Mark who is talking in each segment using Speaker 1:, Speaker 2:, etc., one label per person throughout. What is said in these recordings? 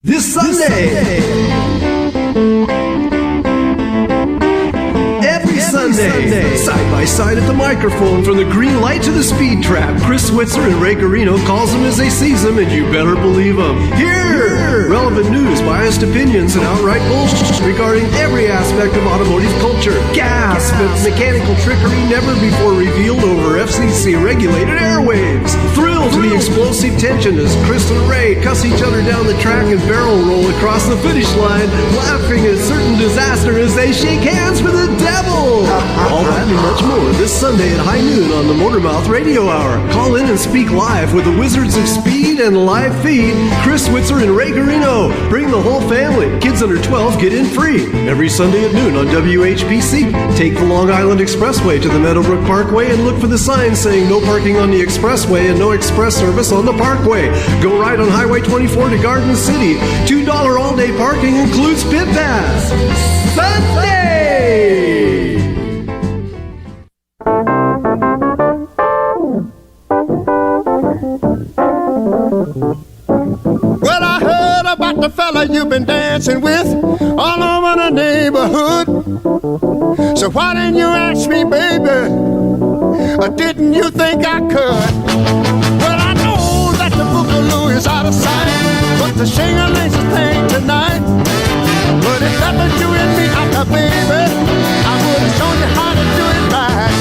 Speaker 1: This Sunday. Every Sunday. Side by side at the microphone, from the green light to the speed trap, Chris Switzer and Ray Garino calls them as they sees them, and you better believe them. Here! Relevant news, biased opinions, and outright bullshit regarding every aspect of automotive culture. Gas, mechanical trickery never before revealed over FCC-regulated airwaves. Thrill to the explosive tension as Chris and Ray cuss each other down the track and barrel roll across the finish line, laughing at certain disaster as they shake hands with the devil. All that and much more this Sunday at high noon on the Motormouth Radio Hour. Call in and speak live with the Wizards of Speed and live feed, Chris Switzer and Ray Garino. Bring the whole family. Kids under 12 get in free. Every Sunday at noon on WHPC. Take the Long Island Expressway to the Meadowbrook Parkway and look for the sign saying no parking on the expressway and no express service on the parkway. Go right on Highway 24 to Garden City. $2 all-day parking includes pit pass. Sunday!
Speaker 2: Well, I heard about the fella you've been dancing with all over the neighborhood. So why didn't you ask me, baby? Or didn't you think I could? Well, I know that the boogaloo is out of sight, but the shing-a-ling's a thing tonight. But if that was you and me out there, baby, I would have shown you how to do it right.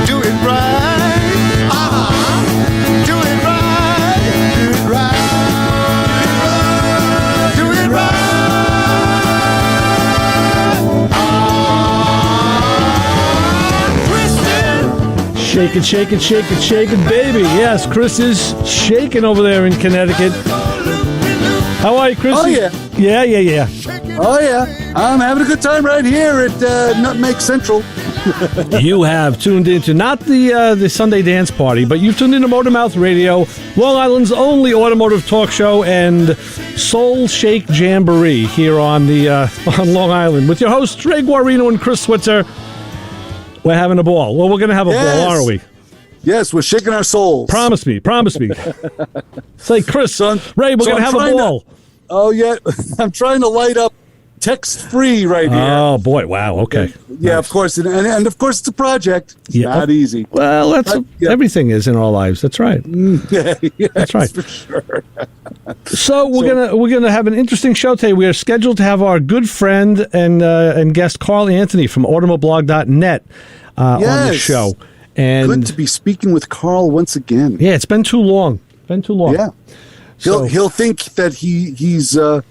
Speaker 2: Do it right. Do it right. Do it right. Do it right.
Speaker 3: Shake it, shake it, shake it, shake it, baby. Yes, Chris is shaking over there in Connecticut. How are you, Chris?
Speaker 4: Oh, yeah.
Speaker 3: Yeah.
Speaker 4: Oh, yeah. I'm having a good time right here at Nutmeg Central.
Speaker 3: You have tuned into not the Sunday dance party, but you've tuned into Motormouth Radio, Long Island's only automotive talk show and Soul Shake Jamboree here on the on Long Island with your hosts Ray Guarino and Chris Switzer. We're having a ball. Well, we're going to have a ball, aren't we?
Speaker 4: Yes, we're shaking our souls.
Speaker 3: Promise me. Say, Chris, Ray, we're going to have a ball.
Speaker 4: Oh, yeah. I'm trying to light up text-free right here.
Speaker 3: Oh, boy. Wow. Okay.
Speaker 4: Yeah,
Speaker 3: Nice.
Speaker 4: of course. And of course, it's a project. It's not easy.
Speaker 3: Well, everything is in our lives. That's right.
Speaker 4: Yeah,
Speaker 3: That's right.
Speaker 4: for sure.
Speaker 3: So we're gonna have an interesting show today. We are scheduled to have our good friend and guest Carl Anthony from Automoblog.net on the show. And
Speaker 4: good to be speaking with Carl once again.
Speaker 3: Yeah, it's been too long. Yeah.
Speaker 4: He'll think that he'll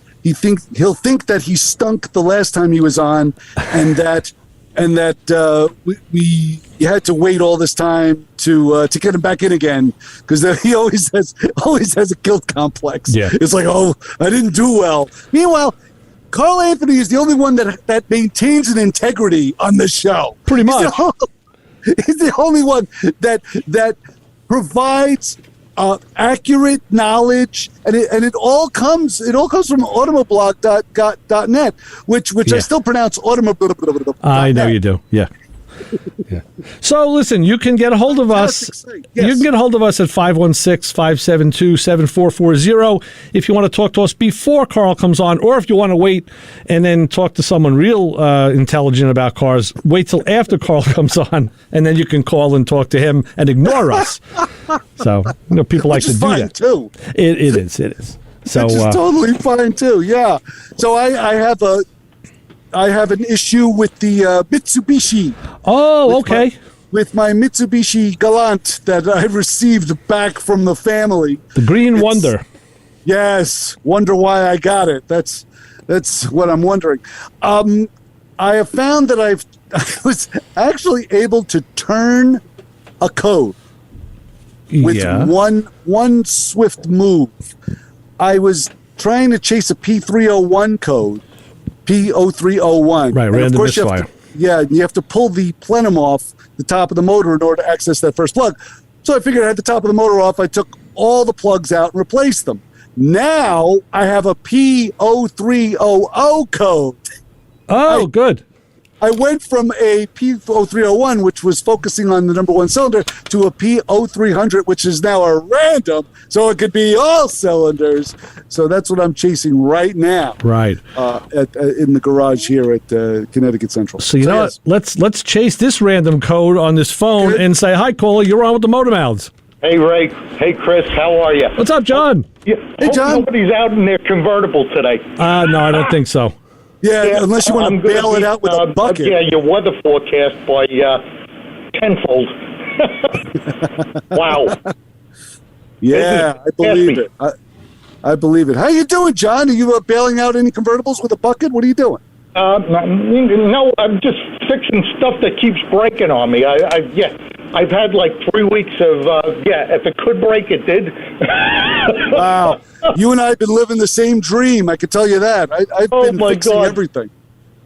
Speaker 4: think that he stunk the last time he was on, and that we had to wait all this time to get him back in again, because he always has a guilt complex.
Speaker 3: Yeah,
Speaker 4: it's like, oh, I didn't do well. Meanwhile, Carl Anthony is the only one that maintains an integrity on the show.
Speaker 3: Pretty much,
Speaker 4: he's the only one that provides accurate knowledge, and it all comes from Automoblog.net, which I still pronounce Automoblog.
Speaker 3: I know you do. Yeah. So listen, you can get a hold of us.
Speaker 4: Yes.
Speaker 3: You can get a hold of us at 516-572-7440 if you want to talk to us before Carl comes on, or if you want to wait and then talk to someone real intelligent about cars, wait till after Carl comes on, and then you can call and talk to him and ignore us. So, people like to do that.
Speaker 4: Too.
Speaker 3: It is. So,
Speaker 4: which is totally fine too. Yeah. So I have an issue with the Mitsubishi.
Speaker 3: Oh, okay.
Speaker 4: With my Mitsubishi Galant that I received back from the family.
Speaker 3: The Green Wonder.
Speaker 4: Yes. Wonder why I got it. That's what I'm wondering. I have found that I was actually able to turn a code with one swift move. I was trying to chase a P301 code. P0301.
Speaker 3: Right, random misfire.
Speaker 4: You have to pull the plenum off the top of the motor in order to access that first plug. So I figured I had the top of the motor off. I took all the plugs out and replaced them. Now I have a P0300 code.
Speaker 3: Oh, good.
Speaker 4: I went from a P0301, which was focusing on the number one cylinder, to a P0300, which is now a random, so it could be all cylinders. So that's what I'm chasing right now.
Speaker 3: Right.
Speaker 4: In the garage here at Connecticut Central.
Speaker 3: So you know what? Let's chase this random code on this phone and say, hi, caller, you're on with the Motor Mouths.
Speaker 5: Hey, Ray. Hey, Chris. How are you?
Speaker 3: What's up, John?
Speaker 5: Yeah,
Speaker 4: hey, John.
Speaker 5: Nobody's out in their convertible today.
Speaker 3: No, I don't think so.
Speaker 4: Yeah, unless you want to bail it out with a bucket.
Speaker 5: Yeah, your weather forecast by tenfold. Wow.
Speaker 4: Yeah, I believe it. I believe it. How you doing, John? Are you bailing out any convertibles with a bucket? What are you doing?
Speaker 5: No, I'm just fixing stuff that keeps breaking on me. I've had like 3 weeks of, if it could break, it did.
Speaker 4: Wow. You and I have been living the same dream, I can tell you that. I've been fixing everything.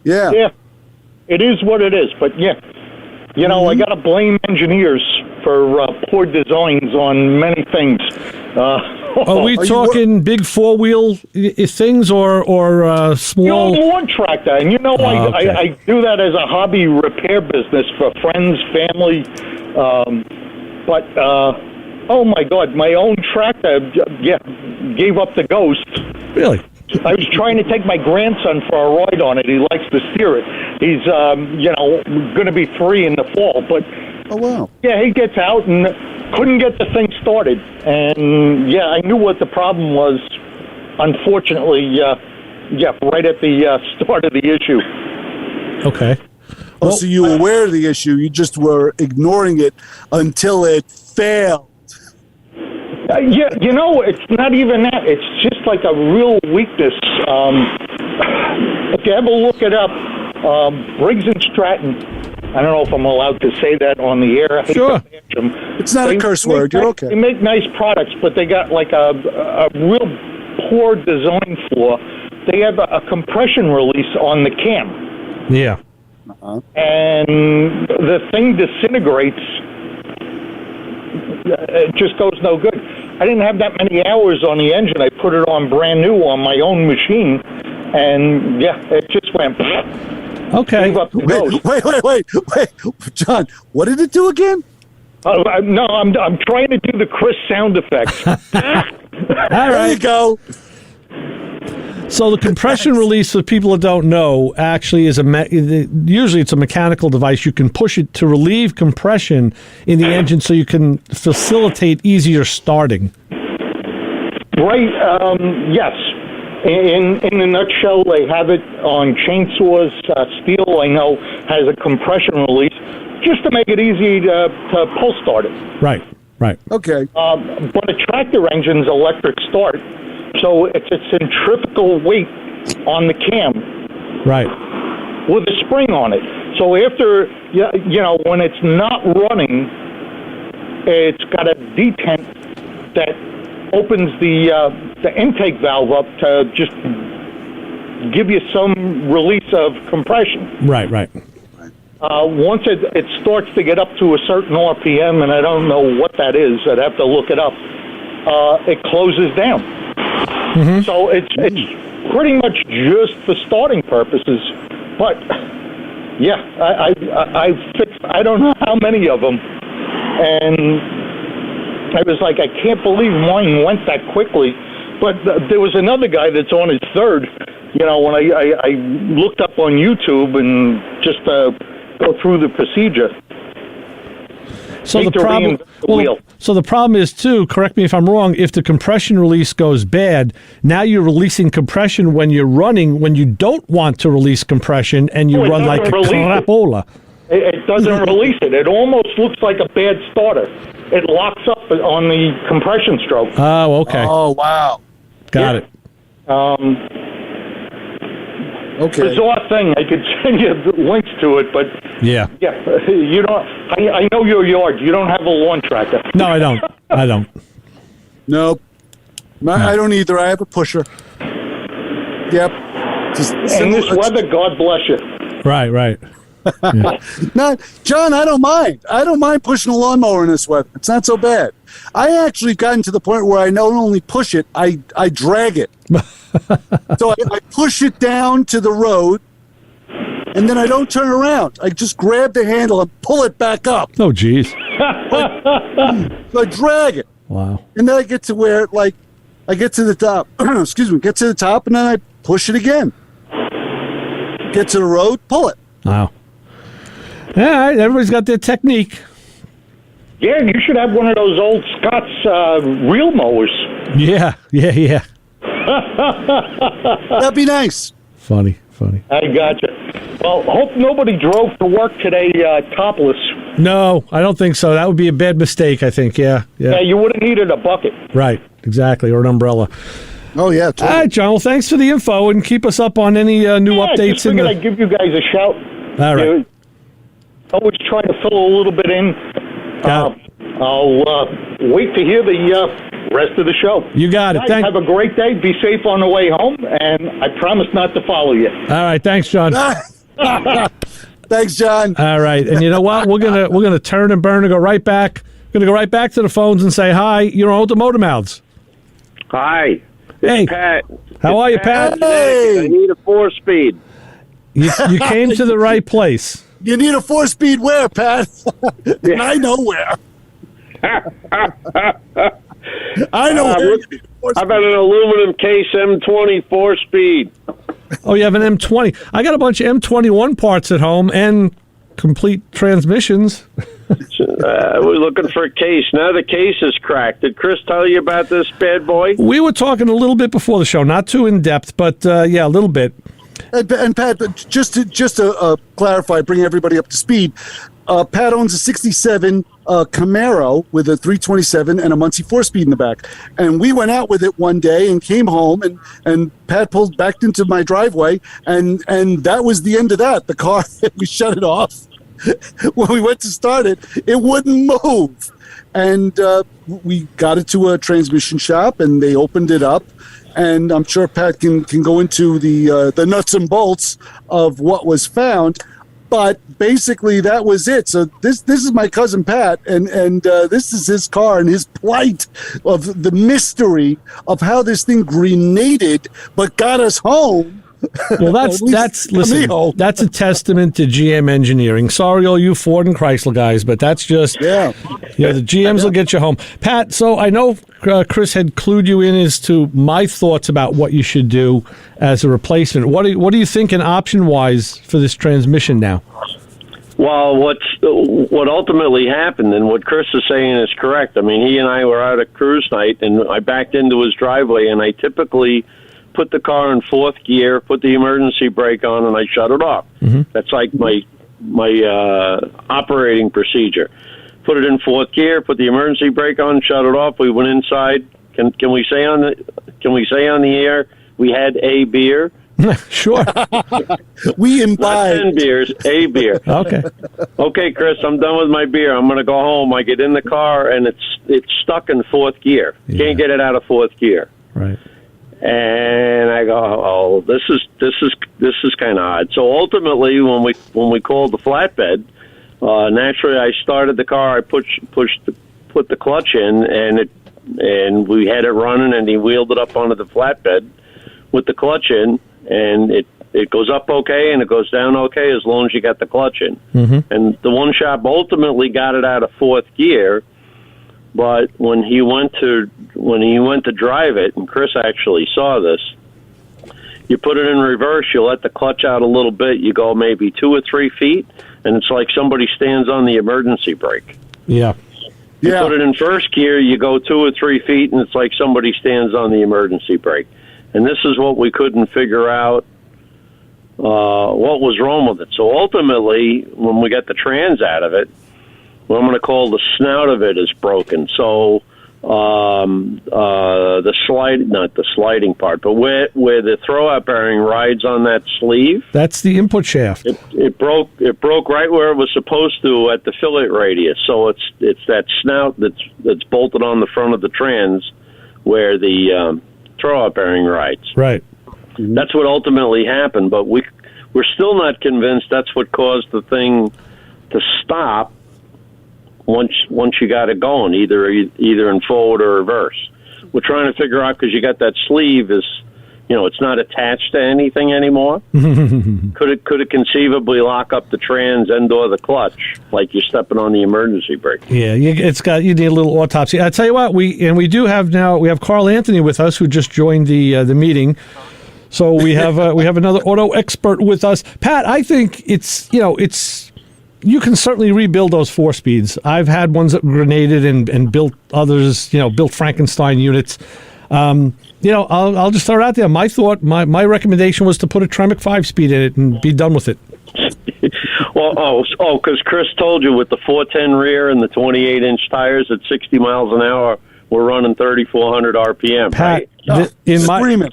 Speaker 4: Yeah.
Speaker 5: Yeah, it is what it is. But, yeah, you know, I got to blame engineers for poor designs on many things.
Speaker 3: Are we talking big four-wheel things or small?
Speaker 5: The old lawn tractor. And, you know, I do that as a hobby repair business for friends, family. Oh, my God, my own tractor, gave up the ghost.
Speaker 3: Really?
Speaker 5: I was trying to take my grandson for a ride on it. He likes to steer it. He's, going to be 3 in the fall. But,
Speaker 4: oh, wow.
Speaker 5: Yeah, he gets out and couldn't get the thing started. And, I knew what the problem was, unfortunately, right at the start of the issue.
Speaker 3: Okay.
Speaker 4: Oh, so you were aware of the issue. You just were ignoring it until it failed.
Speaker 5: You know, it's not even that. It's just like a real weakness. If you ever look it up, Briggs & Stratton, I don't know if I'm allowed to say that on the air.
Speaker 3: Sure.
Speaker 4: It's not a curse word. You're okay.
Speaker 5: They make nice products, but they got like a real poor design flaw. They have a compression release on the cam.
Speaker 3: Yeah.
Speaker 4: Uh-huh.
Speaker 5: And the thing disintegrates. It just goes no good. I didn't have that many hours on the engine. I put it on brand new on my own machine, and it just went.
Speaker 3: Okay.
Speaker 4: Wait, John. What did it do again?
Speaker 5: No, I'm trying to do the Chris sound effects.
Speaker 3: All right.
Speaker 4: There you go.
Speaker 3: So the compression release, for people that don't know, actually is usually it's a mechanical device. You can push it to relieve compression in the engine so you can facilitate easier starting.
Speaker 5: Right. Yes. In a nutshell, they have it on chainsaws. Steel, I know, has a compression release just to make it easy to pull start it.
Speaker 3: Right.
Speaker 4: Okay.
Speaker 5: But a tractor engine's electric start. So it's a centrifugal weight on the cam.
Speaker 3: Right.
Speaker 5: With a spring on it. So after, when it's not running, it's got a detent that opens the intake valve up to just give you some release of compression.
Speaker 3: Right.
Speaker 5: Once it starts to get up to a certain RPM, and I don't know what that is, I'd have to look it up, it closes down. Mm-hmm. So it's pretty much just for starting purposes. But, I fixed I don't know how many of them. And I was like, I can't believe mine went that quickly. But there was another guy that's on his third. When I looked up on YouTube and just go through the procedure.
Speaker 3: So the problem is too, correct me if I'm wrong, if the compression release goes bad, now you're releasing compression when you're running, when you don't want to release compression, and you run like a crapola.
Speaker 5: It doesn't release it. It almost looks like a bad starter. It locks up on the compression stroke.
Speaker 3: Oh, okay.
Speaker 4: Oh, wow.
Speaker 3: Got it.
Speaker 4: Okay.
Speaker 5: Bizarre thing. I could send you links to it, but you don't. I know your yard. You don't have a lawn tractor.
Speaker 3: No, I don't.
Speaker 4: Nope. I don't either. I have a pusher. Yep.
Speaker 5: And this weather, God bless you.
Speaker 3: Right.
Speaker 4: Yeah. No, John, I don't mind. I don't mind pushing a lawnmower in this weather. It's not so bad. I actually gotten to the point where I not only push it, I drag it. So I push it down to the road, and then I don't turn around. I just grab the handle and pull it back up.
Speaker 3: Oh, geez.
Speaker 4: So I drag it.
Speaker 3: Wow.
Speaker 4: And then I get to where, like, I get to the top. Excuse me. Get to the top, and then I push it again. Get to the road, pull it.
Speaker 3: Wow. All right, everybody's got their technique.
Speaker 5: Yeah, you should have one of those old Scott's reel mowers.
Speaker 3: Yeah.
Speaker 4: That'd be nice.
Speaker 3: Funny.
Speaker 5: I gotcha. Well, hope nobody drove to work today topless.
Speaker 3: No, I don't think so. That would be a bad mistake, I think. Yeah.
Speaker 5: Yeah, you would have needed a bucket.
Speaker 3: Right, exactly, or an umbrella.
Speaker 4: Oh, yeah. Totally.
Speaker 3: All right, John, well, thanks for the info, and keep us up on any new updates.
Speaker 5: Just figured I'd give you guys a shout.
Speaker 3: All right.
Speaker 5: Always trying to fill a little bit in. I'll wait to hear the rest of the show.
Speaker 3: You got it.
Speaker 5: Guys, have a great day. Be safe on the way home, and I promise not to follow you.
Speaker 3: All right, thanks, John.
Speaker 4: Thanks, John.
Speaker 3: All right, and you know what? We're gonna turn and burn and go right back. We're gonna go right back to the phones and say hi. You're on with the Motor Mouths.
Speaker 6: Hi.
Speaker 3: Hey,
Speaker 6: Pat.
Speaker 3: How are you, Pat?
Speaker 4: Hey.
Speaker 6: I need a 4-speed.
Speaker 3: You came to the right place.
Speaker 4: You need a 4-speed where, Pat? And I know where. I know where you need a 4-speed.
Speaker 6: I've got an aluminum case M20 4-speed.
Speaker 3: Oh, you have an M20. I got a bunch of M21 parts at home and complete transmissions.
Speaker 6: We're looking for a case. Now the case is cracked. Did Chris tell you about this bad boy?
Speaker 3: We were talking a little bit before the show, not too in depth, but yeah, a little bit.
Speaker 4: And Pat, just to clarify, bring everybody up to speed, Pat owns a 67 Camaro with a 327 and a Muncie 4-speed in the back. And we went out with it one day and came home, and Pat pulled back into my driveway, and that was the end of that. The car, we shut it off. When we went to start it, it wouldn't move. And we got it to a transmission shop, and they opened it up. And I'm sure Pat can go into the nuts and bolts of what was found. But basically, that was it. So this is my cousin Pat, and this is his car and his plight of the mystery of how this thing grenaded but got us home.
Speaker 3: Well, that's a testament to GM engineering. Sorry, all you Ford and Chrysler guys, but that's just the GMs will get you home. Pat, so I know Chris had clued you in as to my thoughts about what you should do as a replacement. What are you thinking option wise for this transmission now?
Speaker 6: Well, what ultimately happened, and what Chris is saying is correct. I mean, he and I were out at cruise night, and I backed into his driveway, and I typically put the car in fourth gear, put the emergency brake on, and I shut it off. Mm-hmm. That's like my operating procedure. Put it in fourth gear, put the emergency brake on, shut it off. We went inside. Can we say on the air we had a beer?
Speaker 3: Sure.
Speaker 4: We imbibed
Speaker 6: 10 beers, a beer. Okay, Chris, I'm done with my beer. I'm going to go home. I get in the car and it's stuck in fourth gear. Yeah. Can't get it out of fourth gear.
Speaker 3: Right.
Speaker 6: And I go, oh, this is kind of odd. So ultimately, when we called the flatbed, naturally I started the car. I put the clutch in, and we had it running, and he wheeled it up onto the flatbed with the clutch in, and it goes up okay and it goes down okay as long as you got the clutch in. Mm-hmm. And the one shop ultimately got it out of fourth gear. But when he went to drive it, and Chris actually saw this, you put it in reverse, you let the clutch out a little bit, you go maybe 2 or 3 feet, and it's like somebody stands on the emergency brake.
Speaker 3: Yeah.
Speaker 6: You put it in first gear, you go 2 or 3 feet, and it's like somebody stands on the emergency brake. And this is what we couldn't figure out, what was wrong with it. So ultimately, when we got the trans out of it, what I'm going to call the snout of it is broken. So not the sliding part, but where the throwout bearing rides on that sleeve.
Speaker 3: That's the input shaft.
Speaker 6: It broke right where it was supposed to at the fillet radius. So it's that snout that's bolted on the front of the trans where the throwout bearing rides.
Speaker 3: Right.
Speaker 6: That's what ultimately happened, but we're still not convinced that's what caused the thing to stop. Once you got it going, either in forward or reverse. We're trying to figure out, because you got that sleeve is it's not attached to anything anymore. Could it conceivably lock up the trans and or the clutch like you're stepping on the emergency brake?
Speaker 3: Yeah, you need a little autopsy. I tell you what, we have Carl Anthony with us, who just joined the meeting. So we have another auto expert with us. Pat, I think it's you can certainly rebuild those 4-speeds. I've had ones that grenaded and built others, built Frankenstein units. I'll just throw it out there. My recommendation was to put a Tremec 5-speed in it and be done with it.
Speaker 6: Well, because Chris told you with the 410 rear and the 28-inch tires at 60 miles an hour, we're running 3,400 RPM.
Speaker 3: Pat,
Speaker 6: right?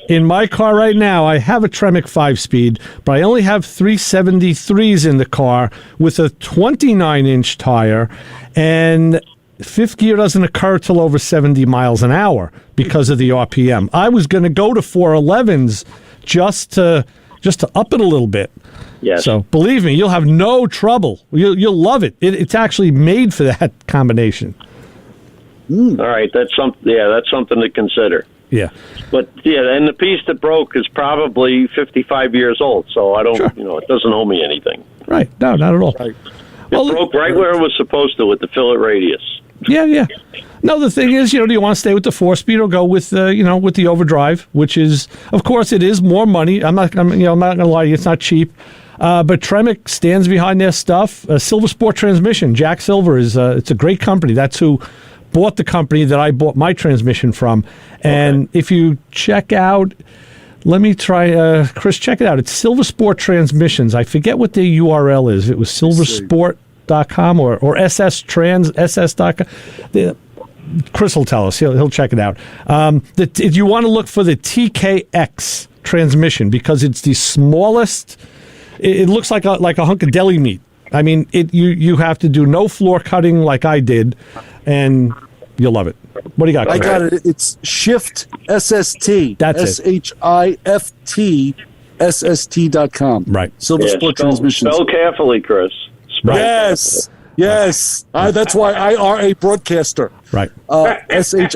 Speaker 3: in my car right now, I have a Tremec 5-speed, but I only have 373s in the car with a 29-inch tire, and fifth gear doesn't occur till over 70 miles an hour because of the RPM. I was going to go to 411s just to up it a little bit.
Speaker 6: Yes.
Speaker 3: So believe me, you'll have no trouble. You'll love it. It's actually made for that combination.
Speaker 6: All right, that's something to consider.
Speaker 3: Yeah.
Speaker 6: But and the piece that broke is probably 55 years old, so I don't, it doesn't owe me anything.
Speaker 3: Right. No, not at all.
Speaker 6: Right. It broke right where it was supposed to with the fillet radius.
Speaker 3: Yeah. No, the thing is, do you want to stay with the 4-speed or go with with the overdrive, which is, of course, it is more money. I'm not going to lie to you, it's not cheap. But Tremec stands behind their stuff. Silver Sport Transmission, Jack Silver it's a great company. That's who bought the company that I bought my transmission from. And if you check out, let me try, Chris, check it out. It's Silver Sport Transmissions. I forget what their URL is. It was silversport.com or ss.com. Chris will tell us. He'll check it out. If you want to look for the TKX transmission, because it's the smallest, it looks like a hunk of deli meat. I mean, you have to do no floor cutting like I did, and you'll love it. What do you got, Chris?
Speaker 4: I got it. It's Shift SST.
Speaker 3: That's it.
Speaker 4: SHIFT SST.com.
Speaker 3: Right.
Speaker 4: Silver Sport Transmissions.
Speaker 6: Spell carefully, Chris.
Speaker 4: Yes. That's why I are a broadcaster.
Speaker 3: Right.
Speaker 4: SHIFT.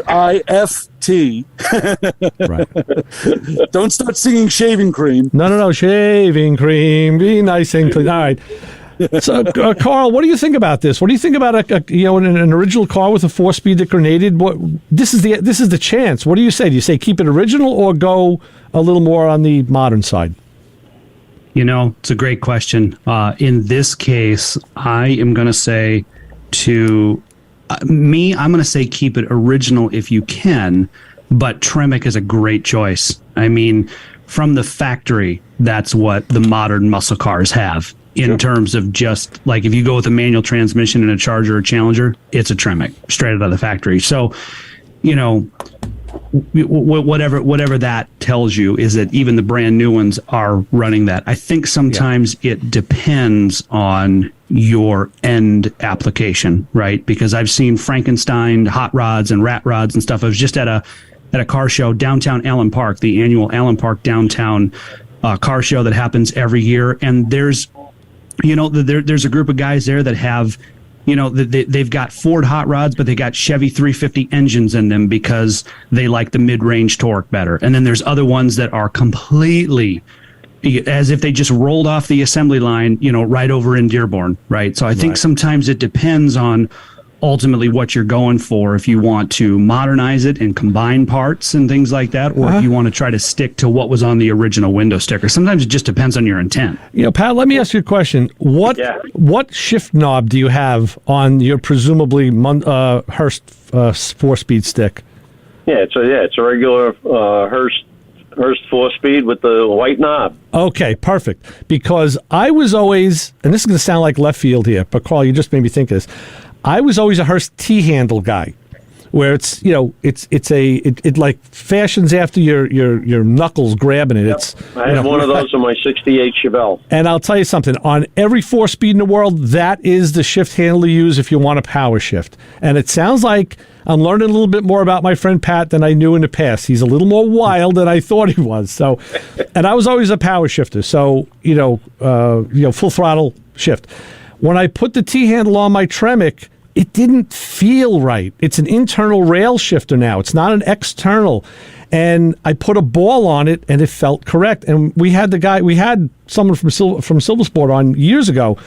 Speaker 3: Right.
Speaker 4: Don't start singing Shaving Cream.
Speaker 3: No. Shaving cream. Be nice and clean. All right. So, Carl, what do you think about this? What do you think about an original car with a 4-speed that grenaded? This is the chance. What do you say? Do you say keep it original or go a little more on the modern side?
Speaker 7: It's a great question. In this case, I am going to say I'm going to say keep it original if you can, but Tremec is a great choice. I mean, from the factory, that's what the modern muscle cars have. In terms of just like if you go with a manual transmission in a Charger or Challenger, it's a Tremec straight out of the factory. So, whatever that tells you is that even the brand new ones are running that. I think sometimes it depends on your end application, right? Because I've seen Frankenstein hot rods and rat rods and stuff. I was just at a car show downtown Allen Park, the annual Allen Park downtown car show that happens every year, and there's a group of guys there that have, they've got Ford hot rods, but they got Chevy 350 engines in them because they like the mid-range torque better. And then there's other ones that are completely as if they just rolled off the assembly line, right over in Dearborn, right? So I think sometimes it depends on ultimately what you're going for, if you want to modernize it and combine parts and things like that, or if you want to try to stick to what was on the original window sticker. Sometimes it just depends on your intent.
Speaker 3: Pat, let me ask you a question. What shift knob do you have on your presumably Hurst 4-speed stick? It's
Speaker 6: a regular Hurst 4-speed with the white knob.
Speaker 3: Okay, perfect. Because I was always, and this is going to sound like left field here, but Carl, you just made me think of this. I was always a Hurst T-handle guy, where it's it like fashions after your knuckles grabbing it.
Speaker 6: Yep. I have one of those on my '68 Chevelle.
Speaker 3: And I'll tell you something: on every 4-speed in the world, that is the shift handle to use if you want a power shift. And it sounds like I'm learning a little bit more about my friend Pat than I knew in the past. He's a little more wild than I thought he was. So, and I was always a power shifter. So full throttle shift. When I put the T-handle on my Tremec, it didn't feel right. It's an internal rail shifter now. It's not an external. And I put a ball on it, and it felt correct. And we had someone from Silver Sport on years ago,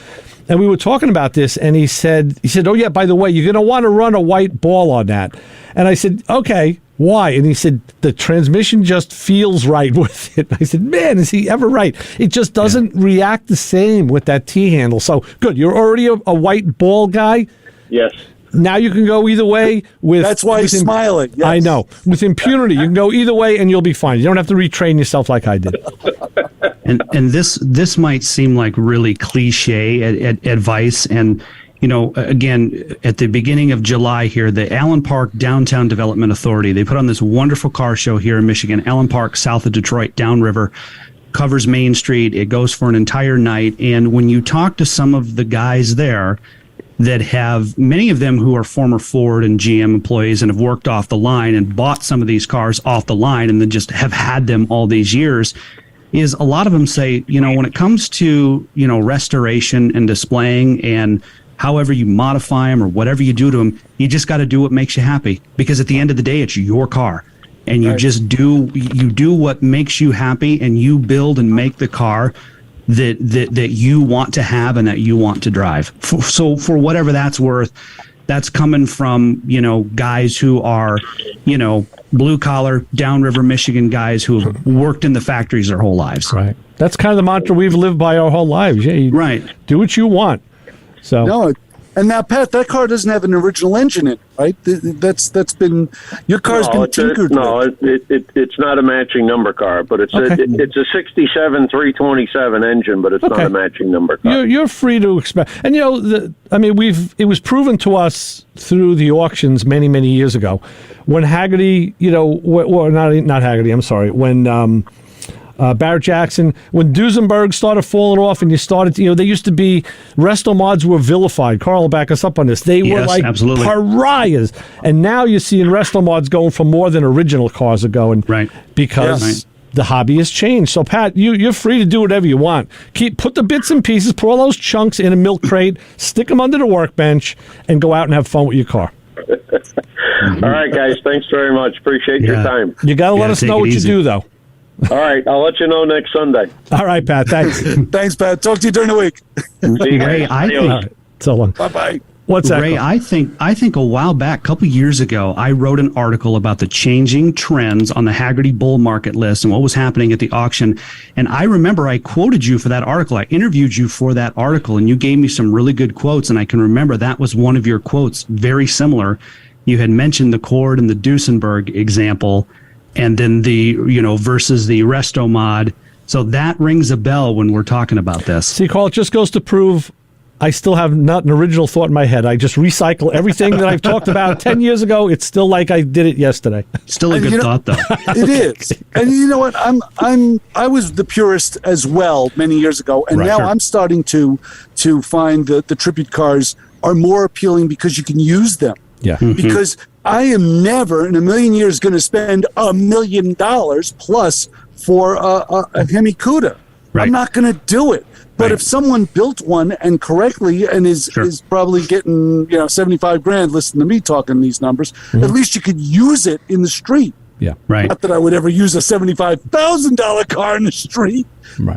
Speaker 3: and we were talking about this, and he said, oh, yeah, by the way, you're going to want to run a white ball on that. And I said, okay, why? And he said, the transmission just feels right with it. I said, man, is he ever right? It just doesn't react the same with that T-handle. So, good, you're already a white ball guy?
Speaker 6: Yes.
Speaker 3: Now you can go either way with...
Speaker 4: That's why he's smiling. Yes.
Speaker 3: I know. With impunity, you can go either way and you'll be fine. You don't have to retrain yourself like I did.
Speaker 7: And this might seem like really cliche advice. And, you know, again, at the beginning of July here, the Allen Park Downtown Development Authority, they put on this wonderful car show here in Michigan. Allen Park, south of Detroit, downriver, covers Main Street. It goes for an entire night. And when you talk to some of the guys there, that have many of them who are former Ford and GM employees and have worked off the line and bought some of these cars off the line and then just have had them all these years, is a lot of them say, you know, when it comes to, you know, restoration and displaying and however you modify them or whatever you do to them, you just got to do what makes you happy, because at the end of the day, it's your car. And you just do what makes you happy, and you build and make the car that you want to have and that you want to drive. So for whatever that's worth, that's coming from, you know, guys who are, you know, blue collar, downriver Michigan guys who have worked in the factories their whole lives.
Speaker 3: Right. That's kind of the mantra we've lived by our whole lives. Yeah,
Speaker 7: right.
Speaker 3: Do what you want. So
Speaker 4: no. And now, Pat, that car doesn't have an original engine in it, right? That's been, your car's been tinkered with.
Speaker 6: It's not a matching number car, but it's a 67 327 engine, but it's not a matching number car.
Speaker 3: You're free to expect. And, you know, it was proven to us through the auctions many, many years ago when Haggerty, you know, not Haggerty, I'm sorry, when Barrett Jackson, when Duesenberg started falling off and you started, you know, they used to be, resto mods were vilified. Carl will back us up on this. They were like
Speaker 7: absolutely
Speaker 3: pariahs. And now you're seeing resto mods going for more than original cars are going.
Speaker 7: Right.
Speaker 3: Because the hobby has changed. So, Pat, you're free to do whatever you want. Put the bits and pieces, put all those chunks in a milk crate, stick them under the workbench, and go out and have fun with your car.
Speaker 6: All right, guys. Thanks very much. Appreciate your time.
Speaker 3: You got to let us know what you do, though.
Speaker 6: All right, I'll let you know next Sunday.
Speaker 3: All right, Pat. Thanks.
Speaker 4: Thanks, Pat. Talk to you during the week.
Speaker 6: See you guys.
Speaker 7: Ray, I think,
Speaker 3: right, so long.
Speaker 4: Bye-bye.
Speaker 3: What's that?
Speaker 7: Ray, I think a while back, a couple years ago, I wrote an article about the changing trends on the Haggerty bull market list and what was happening at the auction. And I remember I quoted you for that article. I interviewed you for that article, and you gave me some really good quotes. And I can remember that was one of your quotes, very similar. You had mentioned the Cord and the Duesenberg example, and then the, you know, versus the resto mod. So that rings a bell when we're talking about this.
Speaker 3: See, Carl, it just goes to prove I still have not an original thought in my head. I just recycle everything that I've talked about 10 years ago. It's still like I did it yesterday.
Speaker 7: Still a good thought, though.
Speaker 4: It is. And you know what? I was the purist as well many years ago, and now I'm starting to find that the tribute cars are more appealing because you can use them.
Speaker 3: Yeah.
Speaker 4: Because I am never in a million years going to spend $1 million plus for a Hemi Cuda.
Speaker 7: Right.
Speaker 4: I'm not going to do it. But if someone built one and correctly and is probably getting, you know, 75 grand, listen to me talking these numbers, at least you could use it in the street.
Speaker 3: Yeah.
Speaker 7: Right.
Speaker 4: Not that I would ever use a $75,000 car in the street,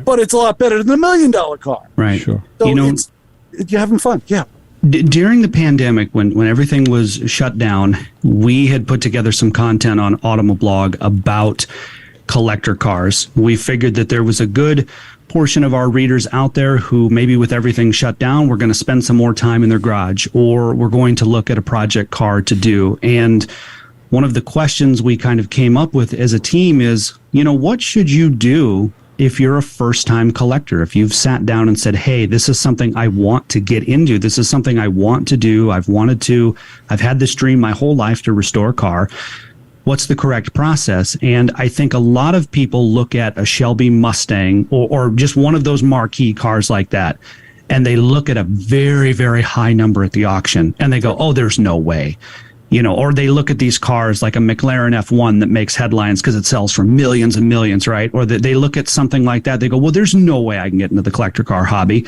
Speaker 4: but it's a lot better than $1 million car.
Speaker 7: Right.
Speaker 3: Sure.
Speaker 4: So
Speaker 7: you know,
Speaker 4: you're having fun. Yeah.
Speaker 7: During the pandemic, when everything was shut down, we had put together some content on Automoblog about collector cars. We figured that there was a good portion of our readers out there who maybe with everything shut down, we're going to spend some more time in their garage, or we're going to look at a project car to do. And one of the questions we kind of came up with as a team is, you know, what should you do if you're a first-time collector? If you've sat down and said, hey, this is something I want to get into. This is something I want to do. I've had this dream my whole life to restore a car. What's the correct process? And I think a lot of people look at a Shelby Mustang or just one of those marquee cars like that, and they look at a very, very high number at the auction, and they go, oh, there's no way. You know, or they look at these cars like a McLaren F1 that makes headlines because it sells for millions and millions, right? Or they look at something like that. They go, well, there's no way I can get into the collector car hobby.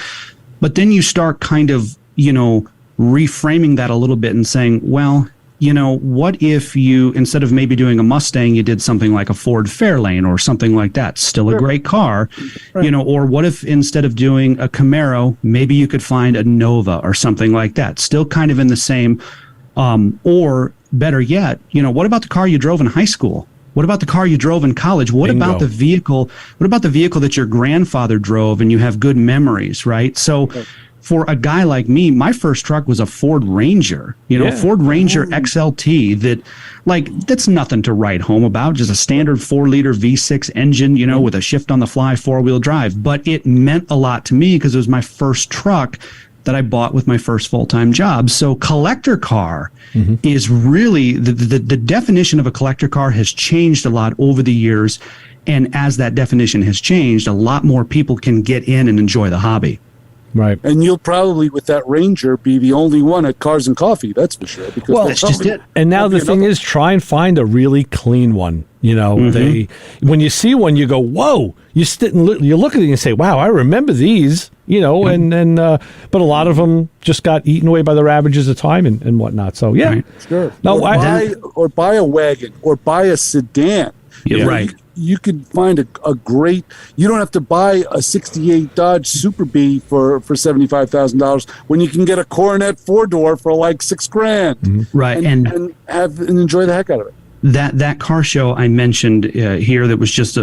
Speaker 7: But then you start kind of, you know, reframing that a little bit and saying, well, you know, what if you, instead of maybe doing a Mustang, you did something like a Ford Fairlane or something like that? Still a great car, you know, or what if instead of doing a Camaro, maybe you could find a Nova or something like that? Still kind of in the same, or better yet, you know, what about the car you drove in high school? What about the car you drove in college? What about the vehicle? What about the vehicle that your grandfather drove and you have good memories, right? So for a guy like me, my first truck was a Ford Ranger, you know, Ford Ranger XLT that, like, that's nothing to write home about, just a standard 4-liter V6 engine, you know, with a shift on the fly 4-wheel drive. But it meant a lot to me because it was my first truck that I bought with my first full-time job. So collector car is really, the definition of a collector car has changed a lot over the years. And as that definition has changed, a lot more people can get in and enjoy the hobby.
Speaker 3: Right.
Speaker 4: And you'll probably, with that Ranger, be the only one at Cars and Coffee, that's for sure. Because
Speaker 3: That's just it. And now the thing is, try and find a really clean one. You know, when you see one, you go, whoa. You look at it and you say, wow, I remember these, you know, but a lot of them just got eaten away by the ravages of time and whatnot. So, yeah.
Speaker 4: Sure.
Speaker 3: No,
Speaker 4: or buy a wagon or buy a sedan.
Speaker 7: Yeah, right.
Speaker 4: You could find a great. You don't have to buy a '68 Dodge Super Bee for $75,000 when you can get a Coronet 4-door for like $6,000.
Speaker 7: Right,
Speaker 4: and enjoy the heck out of it.
Speaker 7: That car show I mentioned here that was just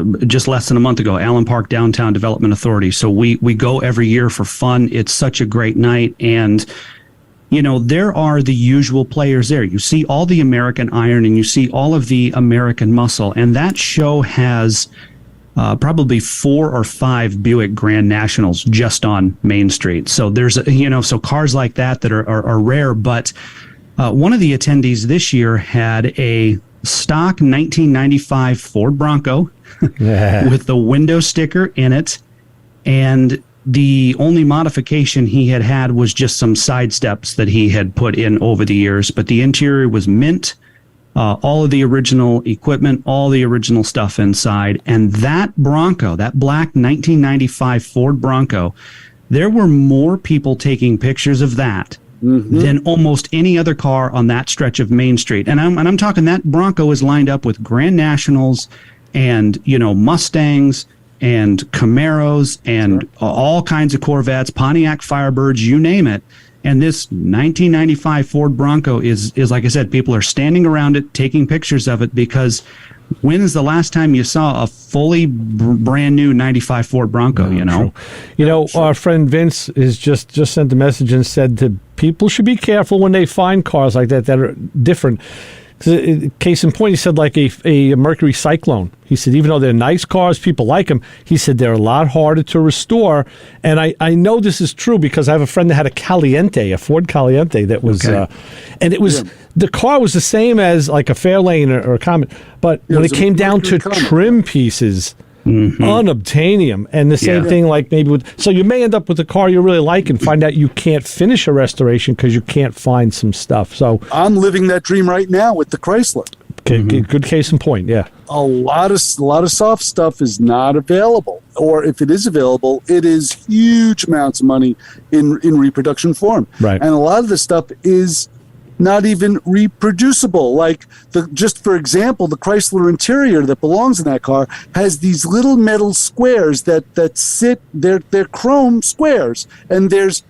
Speaker 7: less than a month ago, Allen Park Downtown Development Authority. So we go every year for fun. It's such a great night, and you know, there are the usual players there. You see all the American iron and you see all of the American muscle. And that show has probably 4 or 5 Buick Grand Nationals just on Main Street. So there's, so cars like that are rare. But one of the attendees this year had a stock 1995 Ford Bronco with the window sticker in it. And the only modification he had was just some side steps that he had put in over the years, but the interior was mint, all of the original equipment, all the original stuff inside. And that Bronco, that black 1995 Ford Bronco, there were more people taking pictures of that than almost any other car on that stretch of Main Street. And I'm talking that Bronco is lined up with Grand Nationals and, Mustangs and Camaros and all kinds of Corvettes, Pontiac Firebirds, you name it. And this 1995 Ford Bronco is like I said, people are standing around it, taking pictures of it, because when is the last time you saw a fully brand new 95 Ford Bronco, True.
Speaker 3: Our friend Vince is just sent a message and said that people should be careful when they find cars like that are different. Case in point, he said like a Mercury Cyclone. He said even though they're nice cars, people like them, he said they're a lot harder to restore. And I know this is true because I have a friend that had a Ford Caliente that was, and it was, the car was the same as like a Fairlane or a Comet, but when it came down to trim pieces, unobtainium, and the same thing like maybe with, so you may end up with a car you really like and find out you can't finish a restoration because you can't find some stuff. So
Speaker 4: I'm living that dream right now with the Chrysler.
Speaker 3: Okay, good case in point. Yeah,
Speaker 4: a lot of soft stuff is not available, or if it is available, it is huge amounts of money in reproduction form.
Speaker 3: Right,
Speaker 4: and a lot of the stuff is not even reproducible. Like just for example, the Chrysler interior that belongs in that car has these little metal squares that sit. They're chrome squares, and there's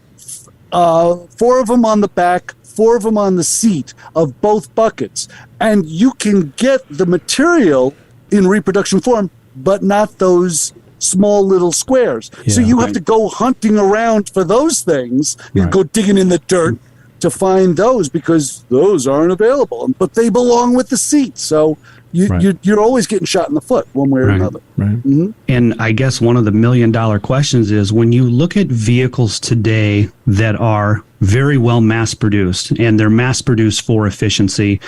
Speaker 4: 4 of them on the back, 4 of them on the seat of both buckets, and you can get the material in reproduction form, but not those small little squares. So you have to go hunting around for those things. You go digging in the dirt to find those because those aren't available, but they belong with the seat. So you're always getting shot in the foot one way or another.
Speaker 3: Right.
Speaker 7: And I guess one of the $1 million questions is when you look at vehicles today that are very well mass produced, and they're mass produced for efficiency.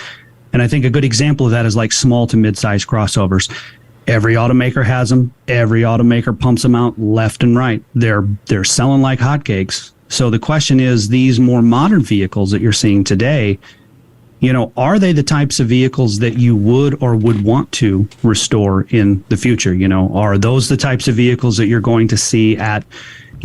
Speaker 7: And I think a good example of that is like small to mid-sized crossovers. Every automaker has them. Every automaker pumps them out left and right. They're selling like hotcakes. So the question is, these more modern vehicles that you're seeing today, are they the types of vehicles that you would or would want to restore in the future? Are those the types of vehicles that you're going to see at,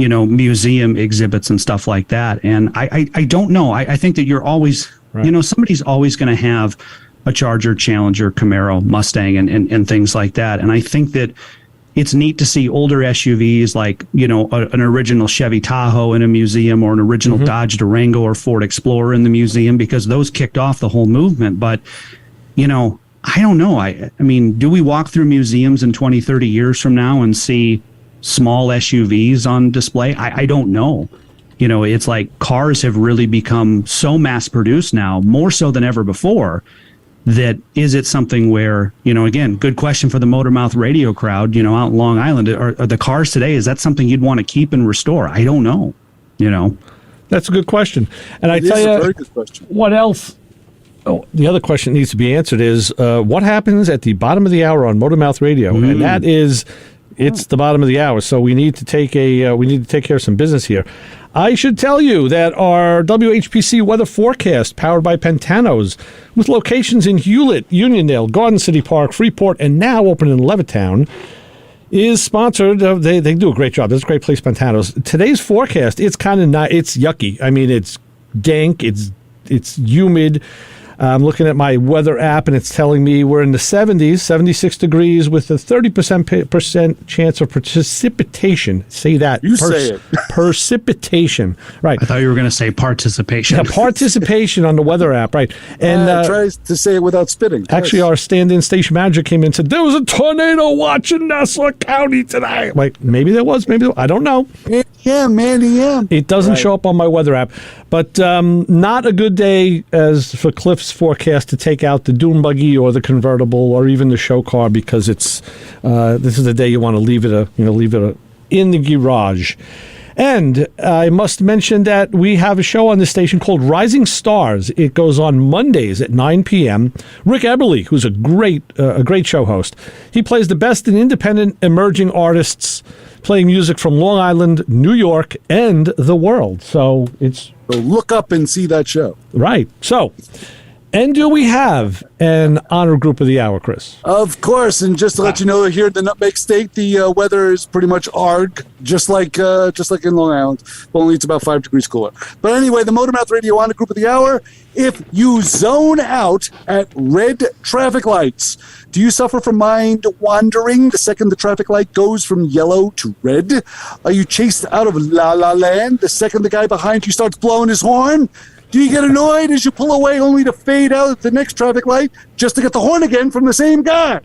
Speaker 7: museum exhibits and stuff like that. And I don't know. I think that you're always, somebody's always going to have a Charger, Challenger, Camaro, Mustang, and things like that. And I think that it's neat to see older SUVs like, an original Chevy Tahoe in a museum, or an original Dodge Durango or Ford Explorer in the museum, because those kicked off the whole movement. But, I don't know. I mean, do we walk through museums in 20, 30 years from now and see small SUVs on display? I don't know. It's like cars have really become so mass produced now, more so than ever before. That is it something where, again, good question for the Motormouth Radio crowd, out in Long Island, are the cars today, is that something you'd want to keep and restore? I don't know,
Speaker 3: That's a good question. And
Speaker 4: It is a very good question.
Speaker 3: What else? Oh, the other question that needs to be answered is what happens at the bottom of the hour on Motormouth Radio? And that is, it's the bottom of the hour. So we need to take care of some business here. I should tell you that our WHPC weather forecast, powered by Pantanos, with locations in Hewlett, Uniondale, Garden City Park, Freeport, and now open in Levittown, is sponsored. They do a great job. That's a great place, Pantanos. Today's forecast, it's kind of not. It's yucky. I mean, it's dank. It's humid. I'm looking at my weather app, and it's telling me we're in the 70s, 76 degrees, with a 30% chance of precipitation. Say that.
Speaker 4: You say it.
Speaker 3: Precipitation. Right.
Speaker 7: I thought you were going to say participation.
Speaker 3: Yeah, participation on the weather app. Right. And
Speaker 4: tries to say it without spitting.
Speaker 3: Actually, our stand-in station manager came in and said, there was a tornado watch in Nassau County today. Like, maybe there was, I don't know.
Speaker 4: Man.
Speaker 3: It doesn't show up on my weather app. But not a good day as for Cliff's forecast to take out the dune buggy or the convertible or even the show car, because it's this is the day you want to leave it in the garage. And I must mention that we have a show on this station called Rising Stars. It goes on Mondays at 9 p.m. Rick Eberly, who's a great show host, he plays the best in independent emerging artists, playing music from Long Island, New York, and the world. So
Speaker 4: look up and see that show.
Speaker 3: Right. So, and do we have an honor group of the hour, Chris?
Speaker 4: Of course, and just to let you know, here in the Nutmeg State, the weather is pretty much arg, just like in Long Island. Only it's about 5 degrees cooler. But anyway, the Motormouth Radio honor group of the hour. If you zone out at red traffic lights, do you suffer from mind wandering the second the traffic light goes from yellow to red? Are you chased out of La La Land the second the guy behind you starts blowing his horn? Do you get annoyed as you pull away only to fade out at the next traffic light just to get the horn again from the same guy?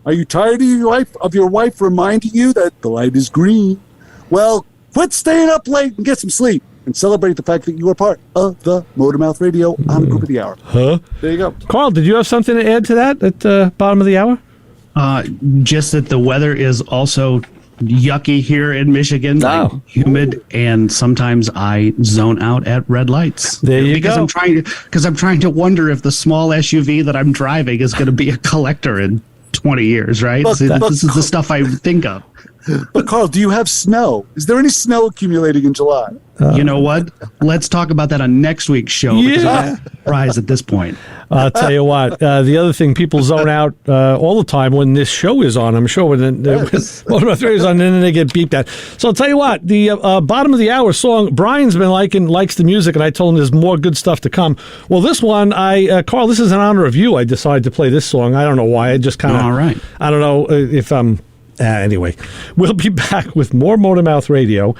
Speaker 4: Are you tired of your wife reminding you that the light is green? Well, quit staying up late and get some sleep and celebrate the fact that you are part of the Motormouth Radio on Group of the Hour.
Speaker 3: Huh?
Speaker 4: There you go.
Speaker 3: Carl, did you have something to add to that at the bottom of the hour?
Speaker 7: Just that the weather is also yucky here in Michigan, like humid, and sometimes I zone out at red lights.
Speaker 3: There you go.
Speaker 7: I'm trying to wonder if the small SUV that I'm driving is going to be a collector in 20 years, right? This is the stuff I think of.
Speaker 4: But Carl, do you have snow? Is there any snow accumulating in July?
Speaker 7: You know what? Let's talk about that on next week's show. Because I'm surprised at this point.
Speaker 3: I'll tell you what. The other thing, people zone out all the time when this show is on. I'm sure when Motormouth Radio is on, and then they get beeped at. So I'll tell you what. The bottom of the hour song, Brian's been likes the music, and I told him there's more good stuff to come. Well, this one, Carl, this is in honor of you. I decided to play this song. I don't know why. I just kind of.
Speaker 7: All right.
Speaker 3: I don't know if anyway, we'll be back with more Motormouth Radio.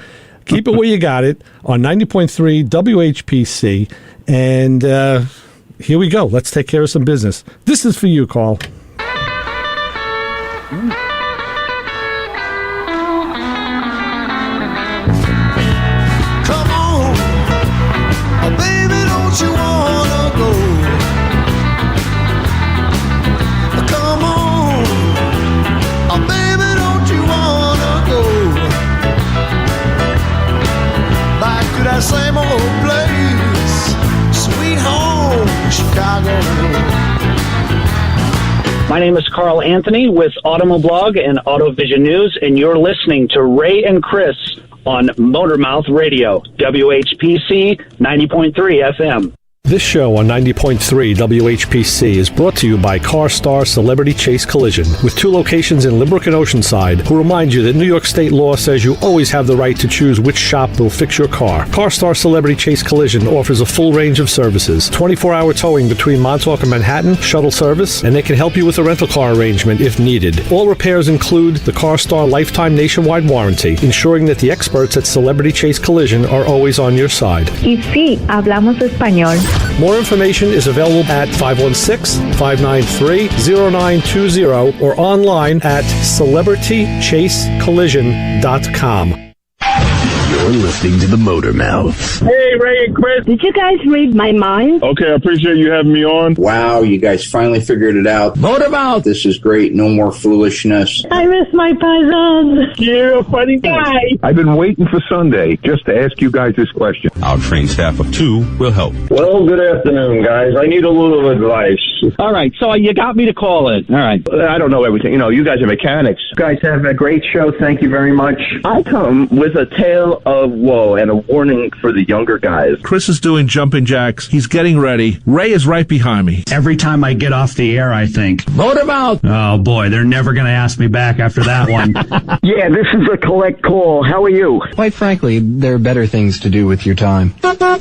Speaker 3: Keep it where you got it on 90.3 WHPC. And here we go. Let's take care of some business. This is for you, Carl.
Speaker 2: Come on, baby, don't you wanna go? Come on, baby, don't you wanna go back to that same old place, sweet home, Chicago.
Speaker 8: My name is Carl Anthony with Automoblog and AutoVision News, and you're listening to Ray and Chris on Motormouth Radio, WHPC 90.3 FM.
Speaker 3: This show on 90.3 WHPC is brought to you by CarStar Celebrity Chase Collision, with 2 locations in Lynbrook and Oceanside, who remind you that New York state law says you always have the right to choose which shop will fix your car. CarStar Celebrity Chase Collision offers a full range of services, 24-hour towing between Montauk and Manhattan, shuttle service, and they can help you with a rental car arrangement if needed. All repairs include the CarStar Lifetime Nationwide Warranty, ensuring that the experts at Celebrity Chase Collision are always on your side.
Speaker 9: Y sí, hablamos español.
Speaker 3: More information is available at 516-593-0920 or online at celebritychasecollision.com.
Speaker 10: You're listening to the Motor Mouth.
Speaker 11: Hey, Ray and Chris.
Speaker 9: Did you guys read my mind?
Speaker 11: Okay, I appreciate you having me on.
Speaker 12: Wow, you guys finally figured it out.
Speaker 10: Motor Mouth.
Speaker 12: This is great. No more foolishness.
Speaker 9: I miss my cousins.
Speaker 11: You're a funny guy.
Speaker 13: I've been waiting for Sunday just to ask you guys this question.
Speaker 14: Our trained staff of 2 will help.
Speaker 11: Well, good afternoon, guys. I need a little advice.
Speaker 8: All right, so you got me to call in. All right.
Speaker 13: I don't know everything. You know, you guys are mechanics.
Speaker 15: You guys have a great show. Thank you very much.
Speaker 13: I come with a tale of woe and a warning for the younger guys.
Speaker 14: Chris is doing jumping jacks. He's getting ready. Ray is right behind me.
Speaker 7: Every time I get off the air, I think,
Speaker 10: Motor Mouth.
Speaker 7: oh boy, they're never going to ask me back after that one.
Speaker 15: Yeah, this is a collect call. How are you?
Speaker 16: Quite frankly, there are better things to do with your time.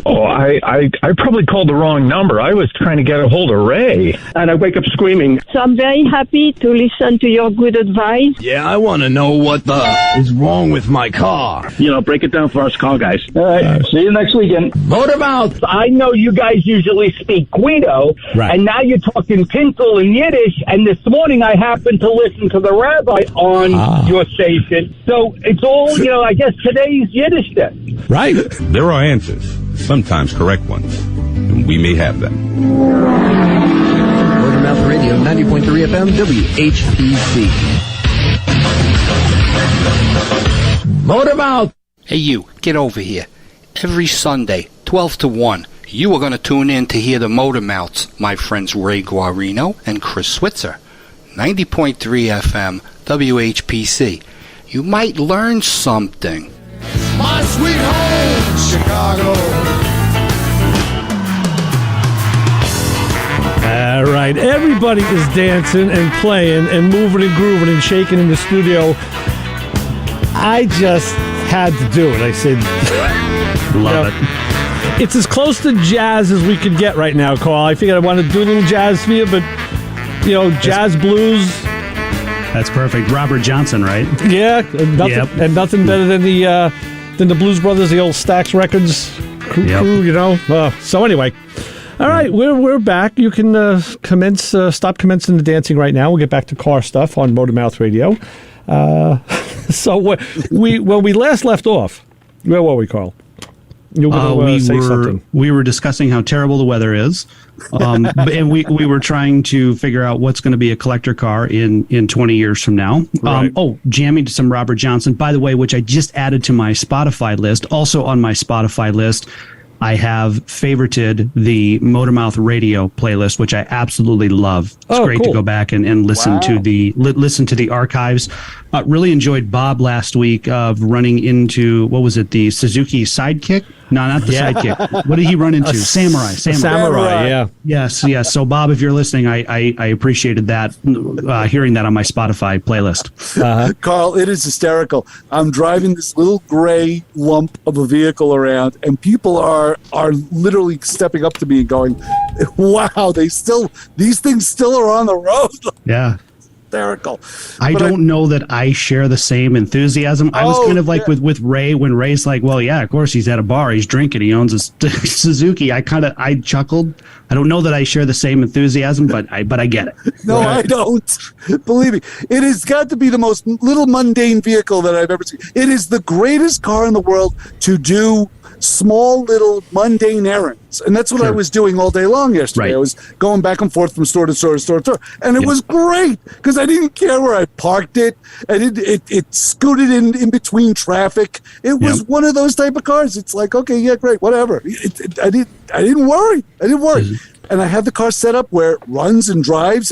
Speaker 13: Oh, I probably called the wrong number. I was trying to get a hold of Ray. And I wake up screaming.
Speaker 9: So I'm very happy to listen to your good advice.
Speaker 10: Yeah, I want to know what the is wrong with my car.
Speaker 11: You know, break it down for us call guys.
Speaker 8: All right, see you next weekend.
Speaker 10: Motor Mouth.
Speaker 11: I know you guys usually speak Guido,
Speaker 3: Right.
Speaker 11: and now you're talking Tinsel and Yiddish, and this morning I happened to listen to the rabbi on your station. So it's all, you know, I guess today's Yiddish then.
Speaker 3: Right.
Speaker 14: There are answers, sometimes correct ones, and we may have them.
Speaker 16: Motor Mouth Radio, 90.3 FM, WHPC.
Speaker 10: Motor Mouth.
Speaker 17: Hey, you, get over here. Every Sunday, 12 to 1, you are going to tune in to hear the Motor Mouths, my friends Ray Guarino and Chris Switzer. 90.3 FM, WHPC. You might learn something.
Speaker 2: My sweet home, Chicago.
Speaker 3: All right, everybody is dancing and playing and moving and grooving and shaking in the studio. I just had to do it. I said,
Speaker 7: Love it.
Speaker 3: It's as close to jazz as we could get right now, Carl. I figured I wanted to do a little jazz for you, but, you know, jazz blues.
Speaker 7: That's perfect. Robert Johnson, right?
Speaker 3: Yeah, and nothing better than the Blues Brothers, the old Stax Records crew, you know. So anyway, all right, we're back. You can stop commencing the dancing right now. We'll get back to car stuff on Motor Mouth Radio. So when we last left off, where were we, Carl? You were going to say something.
Speaker 7: We were discussing how terrible the weather is, and we were trying to figure out what's going to be a collector car in 20 years from now.
Speaker 3: Right.
Speaker 7: Jamming to some Robert Johnson, by the way, which I just added to my Spotify list. Also on my Spotify list, I have favorited the Motor Mouth Radio playlist, which I absolutely love. It's great to go back and listen to the archives. Really enjoyed Bob last week of running into, what was it, the Suzuki Sidekick? No, not the Sidekick. What did he run into? Samurai,
Speaker 3: yeah.
Speaker 7: Yes. So Bob, if you're listening, I appreciated that, hearing that on my Spotify playlist.
Speaker 4: Carl, it is hysterical. I'm driving this little gray lump of a vehicle around, and people are literally stepping up to me and going, wow, these things still are on the road.
Speaker 7: Yeah.
Speaker 4: Hysterical.
Speaker 7: I don't know that I share the same enthusiasm. I was kind of like with Ray, when Ray's like, well, yeah, of course he's at a bar, he's drinking, he owns a Suzuki. I chuckled. I don't know that I share the same enthusiasm, but I get it.
Speaker 4: No, I don't. Believe me. It has got to be the most little mundane vehicle that I've ever seen. It is the greatest car in the world to do small little mundane errands, and that's what I was doing all day long yesterday.
Speaker 7: Right.
Speaker 4: I was going back and forth from store to store to store to store, and it was great because I didn't care where I parked it, and it scooted in between traffic. It was one of those type of cars. It's like, okay, yeah, great, whatever. I didn't worry. And I had the car set up where it runs and drives.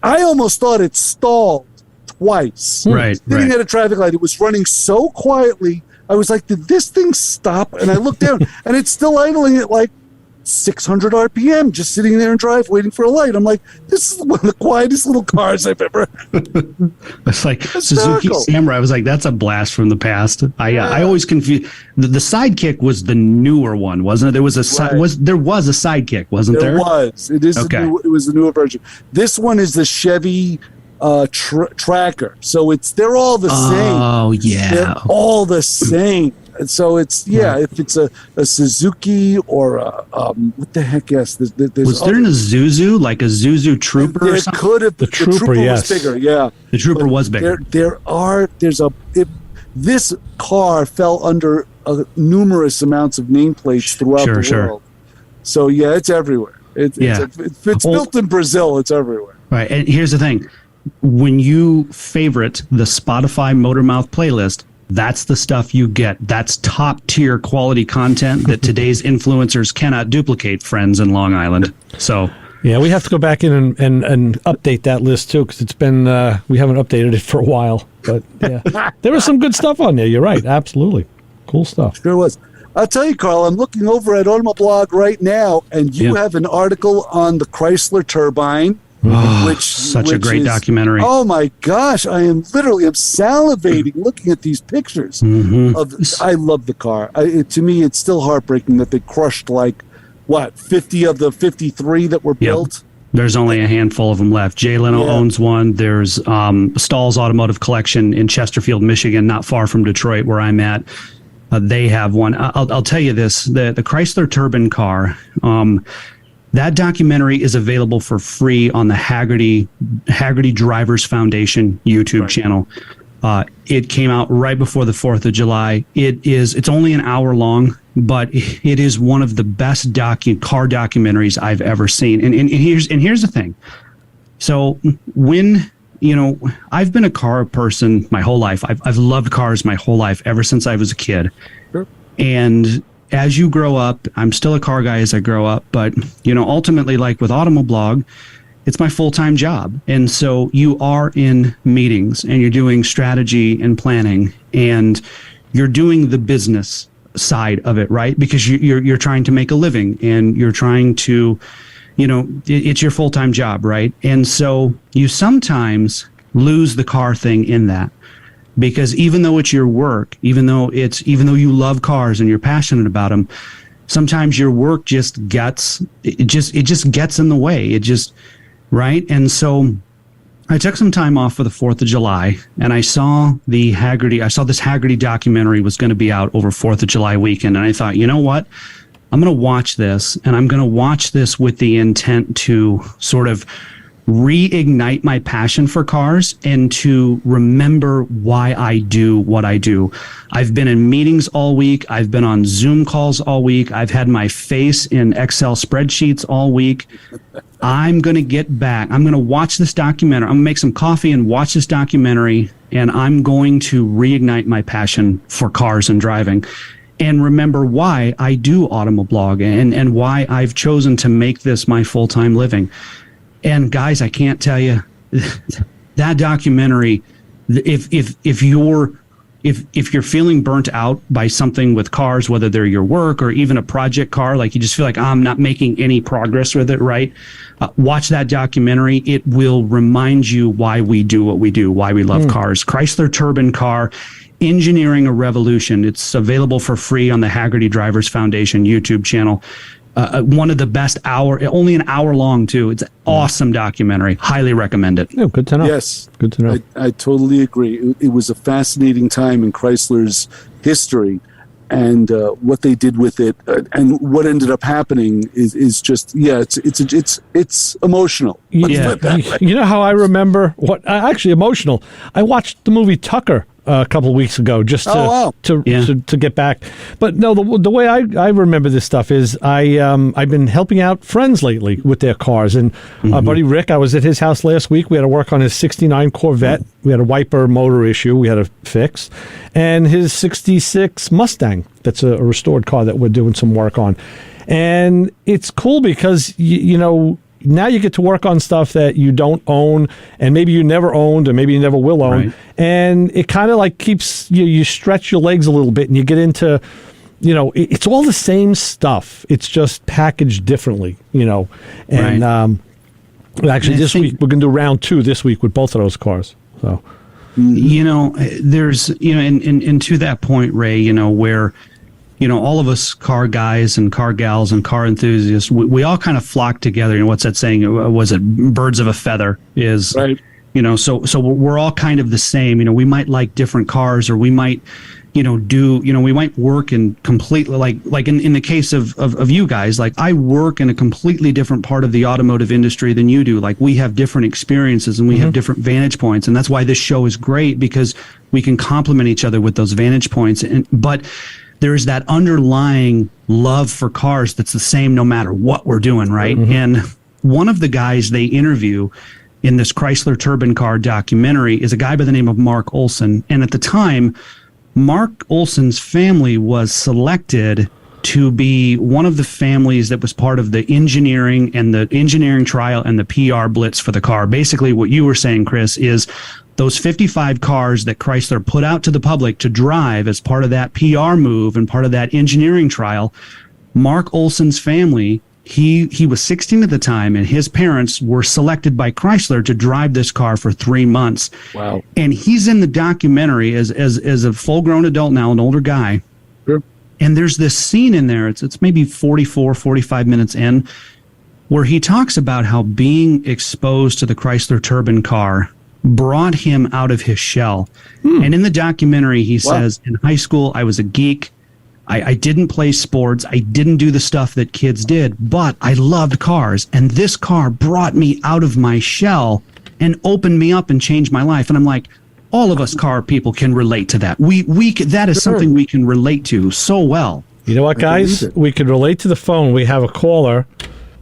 Speaker 4: I almost thought it stalled twice.
Speaker 7: Right.
Speaker 4: Sitting at a traffic light, it was running so quietly. I was like, did this thing stop? And I looked down, and it's still idling at like 600 RPM, just sitting there in drive waiting for a light. I'm like, this is one of the quietest little cars I've ever.
Speaker 7: It's like Suzuki Samurai. I was like, that's a blast from the past. I always confuse the Sidekick was the newer one, wasn't it? There was there was a Sidekick, wasn't there?
Speaker 4: There was. It is.
Speaker 7: Okay.
Speaker 4: It was the newer version. This one is the Chevy Tracker. So they're all the same.
Speaker 7: Oh yeah,
Speaker 4: they're all the same. And so it's if it's a Suzuki or what the heck? Yes, there's
Speaker 7: was there an Isuzu, like a Isuzu Trooper?
Speaker 4: There
Speaker 7: or something?
Speaker 4: could have. The Trooper
Speaker 3: yes.
Speaker 4: was bigger. Yeah,
Speaker 7: the Trooper was bigger.
Speaker 4: This car fell under numerous amounts of nameplates throughout the world. So yeah, it's everywhere. It's built in Brazil. It's everywhere.
Speaker 7: Right, and here's the thing: when you favorite the Spotify Motormouth playlist, that's the stuff you get. That's top tier quality content that today's influencers cannot duplicate, friends in Long Island. So
Speaker 3: yeah, we have to go back in and update that list too, because it's been we haven't updated it for a while. But yeah, there was some good stuff on there. You're right, absolutely, cool stuff.
Speaker 4: Sure was. I'll tell you, Carl, I'm looking over at Automoblog right now, and you have an article on the Chrysler turbine. Which
Speaker 7: a great documentary.
Speaker 4: Oh my gosh, I'm salivating looking at these pictures. I love the car. To me, it's still heartbreaking that they crushed 50 of the 53 that were built.
Speaker 7: There's only a handful of them left. Jay Leno owns one. There's Stahl's Automotive Collection in Chesterfield, Michigan, not far from Detroit, where I'm at. They have one. I'll tell you this: the Chrysler turbine car. That documentary is available for free on the Haggerty Drivers Foundation YouTube channel. It came out right before the 4th of July. It's only an hour long, but it is one of the best car documentaries I've ever seen. And here's the thing. So when I've been a car person my whole life. I've loved cars my whole life, ever since I was a kid. Sure. And as you grow up, I'm still a car guy as I grow up, but ultimately, like with Automoblog, it's my full-time job. And so you are in meetings and you're doing strategy and planning and you're doing the business side of it, right? Because you're trying to make a living and you're trying to, it's your full-time job, right? And so you sometimes lose the car thing in that. Because even though it's your work, even though you love cars and you're passionate about them, sometimes your work just gets in the way. Right? And so I took some time off for the 4th of July and I saw this Haggerty documentary was going to be out over 4th of July weekend. And I thought, you know what? I'm going to watch this, and I'm going to watch this with the intent to sort of reignite my passion for cars and to remember why I do what I do. I've been in meetings all week. I've been on Zoom calls all week. I've had my face in Excel spreadsheets all week. I'm going to get back. I'm going to watch this documentary. I'm going to make some coffee and watch this documentary, and I'm going to reignite my passion for cars and driving and remember why I do Automoblog and why I've chosen to make this my full-time living. And guys, I can't tell you that documentary. If you're feeling burnt out by something with cars, whether they're your work or even a project car, like you just feel like I'm not making any progress with it, right? Watch that documentary. It will remind you why we do what we do, why we love cars. Chrysler Turbine Car, Engineering a Revolution. It's available for free on the Haggerty Drivers Foundation YouTube channel. One of the best only an hour long too. It's an awesome documentary. Highly recommend it.
Speaker 3: Oh, good to know.
Speaker 4: Yes.
Speaker 3: Good to know.
Speaker 4: I totally agree. It was a fascinating time in Chrysler's history, and what they did with it and what ended up happening is just, it's emotional.
Speaker 3: Yeah. You know how I remember actually emotional? I watched the movie Tucker a couple of weeks ago, just to get back. But no, the way I remember this stuff is I've been helping out friends lately with their cars, and our buddy Rick, I was at his house last week. We had to work on his '69 Corvette. We had a wiper motor issue we had to fix, and his '66 Mustang. That's a restored car that we're doing some work on, and it's cool because now you get to work on stuff that you don't own, and maybe you never owned, and maybe you never will own. Right. And it kind of like keeps you stretch your legs a little bit, and you get into it's all the same stuff. It's just packaged differently, And actually, this week we're going to do round 2 this week with both of those cars. So,
Speaker 7: there's, and to that point, Ray, where, all of us car guys and car gals and car enthusiasts, we all kind of flock together. What's that saying? Was it birds of a feather? Is right. So we're all kind of the same. We might like different cars, or we might, we might work in completely like in the case of you guys, like I work in a completely different part of the automotive industry than you do. Like we have different experiences and we have different vantage points. And that's why this show is great, because we can complement each other with those vantage points. But there's that underlying love for cars that's the same no matter what we're doing, right? Mm-hmm. And one of the guys they interview in this Chrysler Turbine Car documentary is a guy by the name of Mark Olson. And at the time, Mark Olson's family was selected to be one of the families that was part of the engineering trial and the PR blitz for the car. Basically, what you were saying, Chris, is those 55 cars that Chrysler put out to the public to drive as part of that PR move and part of that engineering trial. Mark Olson's family, he was 16 at the time, and his parents were selected by Chrysler to drive this car for 3 months.
Speaker 4: Wow.
Speaker 7: And he's in the documentary as a full-grown adult now, an older guy.
Speaker 4: Sure.
Speaker 7: And there's this scene in there, it's maybe 45 minutes in, where he talks about how being exposed to the Chrysler Turbine car brought him out of his shell. And in the documentary, he says, in high school, I was a geek. I didn't play sports. I didn't do the stuff that kids did, but I loved cars. And this car brought me out of my shell and opened me up and changed my life. And I'm like, all of us car people can relate to that. That is something we can relate to so well.
Speaker 3: You know what, guys? We can relate to the phone. We have a caller.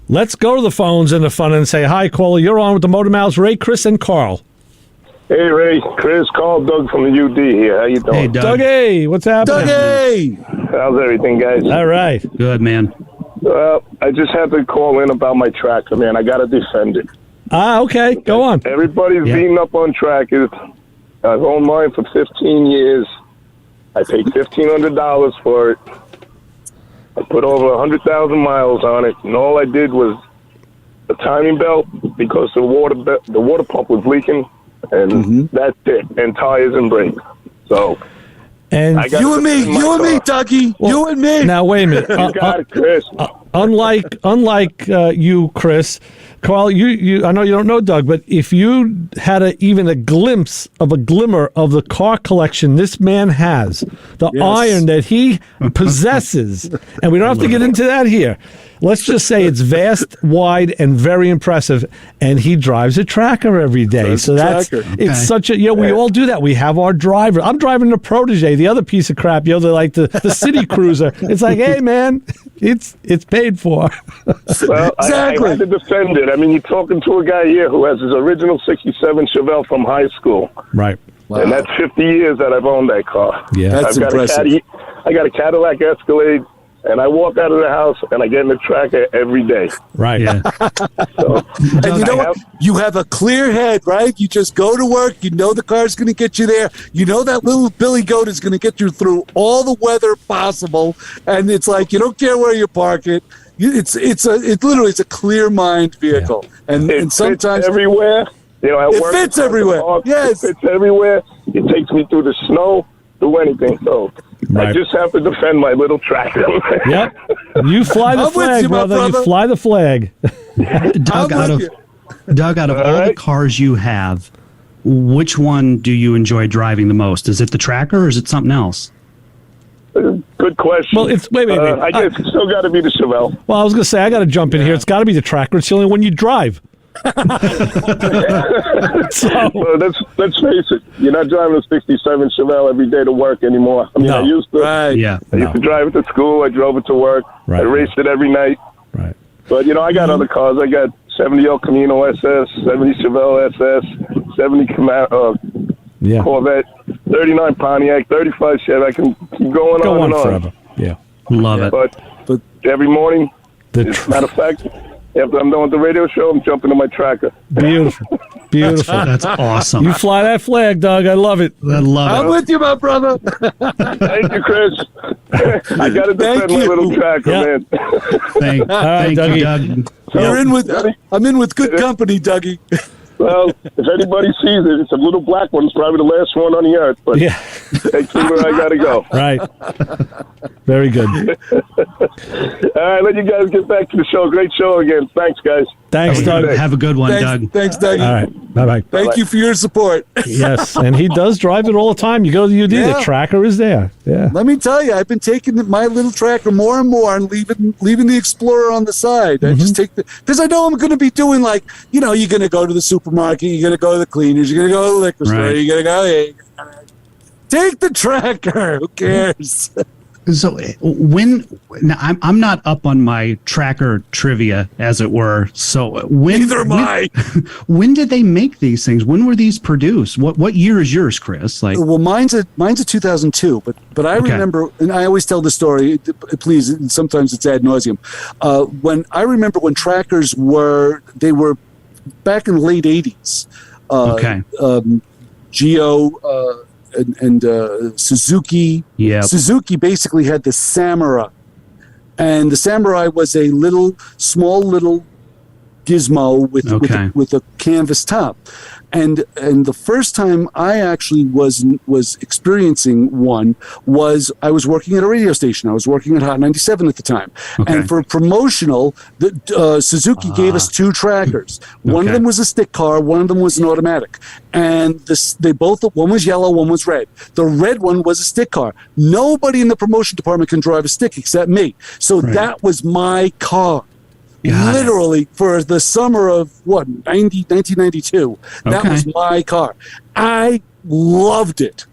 Speaker 3: Let's go to the phones in the fun and say, hi, caller. You're on with the Motor Mouths, Ray, Chris, and Carl.
Speaker 18: Hey, Ray, Chris, Carl, Doug from the UD here. How you doing?
Speaker 7: Hey, Doug.
Speaker 3: Dougie, what's happening?
Speaker 4: Dougie!
Speaker 18: How's everything, guys?
Speaker 3: All right.
Speaker 7: Good, man.
Speaker 18: I just had to call in about my tracker, man. I got to defend it.
Speaker 3: Okay. Go on.
Speaker 18: Everybody's beating up on trackers. I've owned mine for 15 years. I paid $1,500 for it. I put over 100,000 miles on it, and all I did was a timing belt because the water pump was leaking. And that's it. And tires and brakes. So,
Speaker 3: and
Speaker 4: you and me, Dougie. Well, you and me.
Speaker 3: Now wait a minute.
Speaker 18: You got it, Chris.
Speaker 3: Unlike you, Chris, Carl, you I know you don't know Doug, but if you had even a glimpse of a glimmer of the car collection this man has, the iron that he possesses, and we don't have to get into that here. Let's just say it's vast, wide, and very impressive, and he drives a tracker every day. So it's such a, we all do that. We have our driver. I'm driving the Protege, the other piece of crap, they're like the city cruiser. It's like, hey, man, it's paid for.
Speaker 18: Well, exactly. I had to defend it. I mean, you're talking to a guy here who has his original 67 Chevelle from high school.
Speaker 3: Right.
Speaker 18: Wow. And that's 50 years that I've owned that car.
Speaker 3: Yeah,
Speaker 4: that's impressive.
Speaker 18: I got a Cadillac Escalade. And I walk out of the house and I get in the tracker every day.
Speaker 3: Right. Yeah.
Speaker 4: And you know what? You have a clear head, right? You just go to work. You know the car's going to get you there. You know that little Billy Goat is going to get you through all the weather possible. And it's like you don't care where you park it. It's literally a clear mind vehicle. Yeah. And sometimes
Speaker 18: fits everywhere.
Speaker 4: It fits everywhere. Yes.
Speaker 18: It fits everywhere. It takes me through the snow, through anything. So. Right. I just have to defend my little tracker.
Speaker 3: Yep. You fly the flag, brother. You fly the flag.
Speaker 7: Doug, out of all the cars you have, which one do you enjoy driving the most? Is it the tracker or is it something else?
Speaker 18: Good question.
Speaker 3: Well, wait.
Speaker 18: I guess it's still got to be the Chevelle.
Speaker 3: Well, I was going to say, I got to jump in here. It's got to be the tracker. It's the only one you drive.
Speaker 18: Well, let's face it. You're not driving a 67 Chevelle every day to work anymore. I mean, I used to.
Speaker 4: Right.
Speaker 18: Yeah. I used to drive it to school. I drove it to work.
Speaker 3: Right.
Speaker 18: I raced it every night.
Speaker 3: Right.
Speaker 18: But I got other cars. I got 70 El Camino SS, 70 Chevelle SS, 70 Camaro, Corvette, 39 Pontiac, 35 Chevy. I can keep going on and on
Speaker 3: forever. Yeah.
Speaker 7: Love it.
Speaker 18: But every morning, matter of fact, After I'm done with the radio show, I'm jumping to my tracker.
Speaker 3: Beautiful.
Speaker 7: That's awesome.
Speaker 3: You fly that flag, Doug. I love it.
Speaker 7: I love
Speaker 4: I'm
Speaker 7: it.
Speaker 4: with you, my brother.
Speaker 18: Thank you, Chris. I got to defend my little tracker, man.
Speaker 7: Thank you, Doug.
Speaker 4: I'm in with good company, Dougie.
Speaker 18: Well, if anybody sees it, it's a little black one. It's probably the last one on the earth, but takes me where I got to go.
Speaker 3: Right. Very good.
Speaker 18: All right, let you guys get back to the show. Great show again. Thanks, guys.
Speaker 3: Thanks, Doug.
Speaker 7: Have a good one, Doug.
Speaker 4: Thanks, Dougie.
Speaker 3: All right. Bye-bye.
Speaker 4: Thank you for your support.
Speaker 3: Yes, and he does drive it all the time. You go to UD, the tracker is there. Yeah.
Speaker 4: Let me tell you, I've been taking my little tracker more and more and leaving the Explorer on the side. I just take because I know I'm going to be doing you're going to go to the supermarket, you're going to go to the cleaners, you're going to go to the liquor store, you're going to go, take the tracker. Who cares?
Speaker 7: So now I'm not up on my tracker trivia, as it were. So
Speaker 4: neither am I.
Speaker 7: When did they make these things? When were these produced? What year is yours, Chris?
Speaker 4: Well, mine's a 2002, but I remember, and I always tell the story. Please, and sometimes it's ad nauseum. When I remember when trackers were back in the late 80s. Geo. And Suzuki.
Speaker 7: Yeah.
Speaker 4: Suzuki basically had the Samurai, and the Samurai was a small little gizmo with a canvas top. And the first time I actually was experiencing one was I was working at a radio station. I was working at Hot 97 at the time. And for promotional, Suzuki gave us two trackers. One of them was a stick car. One of them was an automatic. And one was yellow, one was red. The red one was a stick car. Nobody in the promotion department can drive a stick except me. So that was my car. Literally for the summer of 1992. That was my car. I loved it.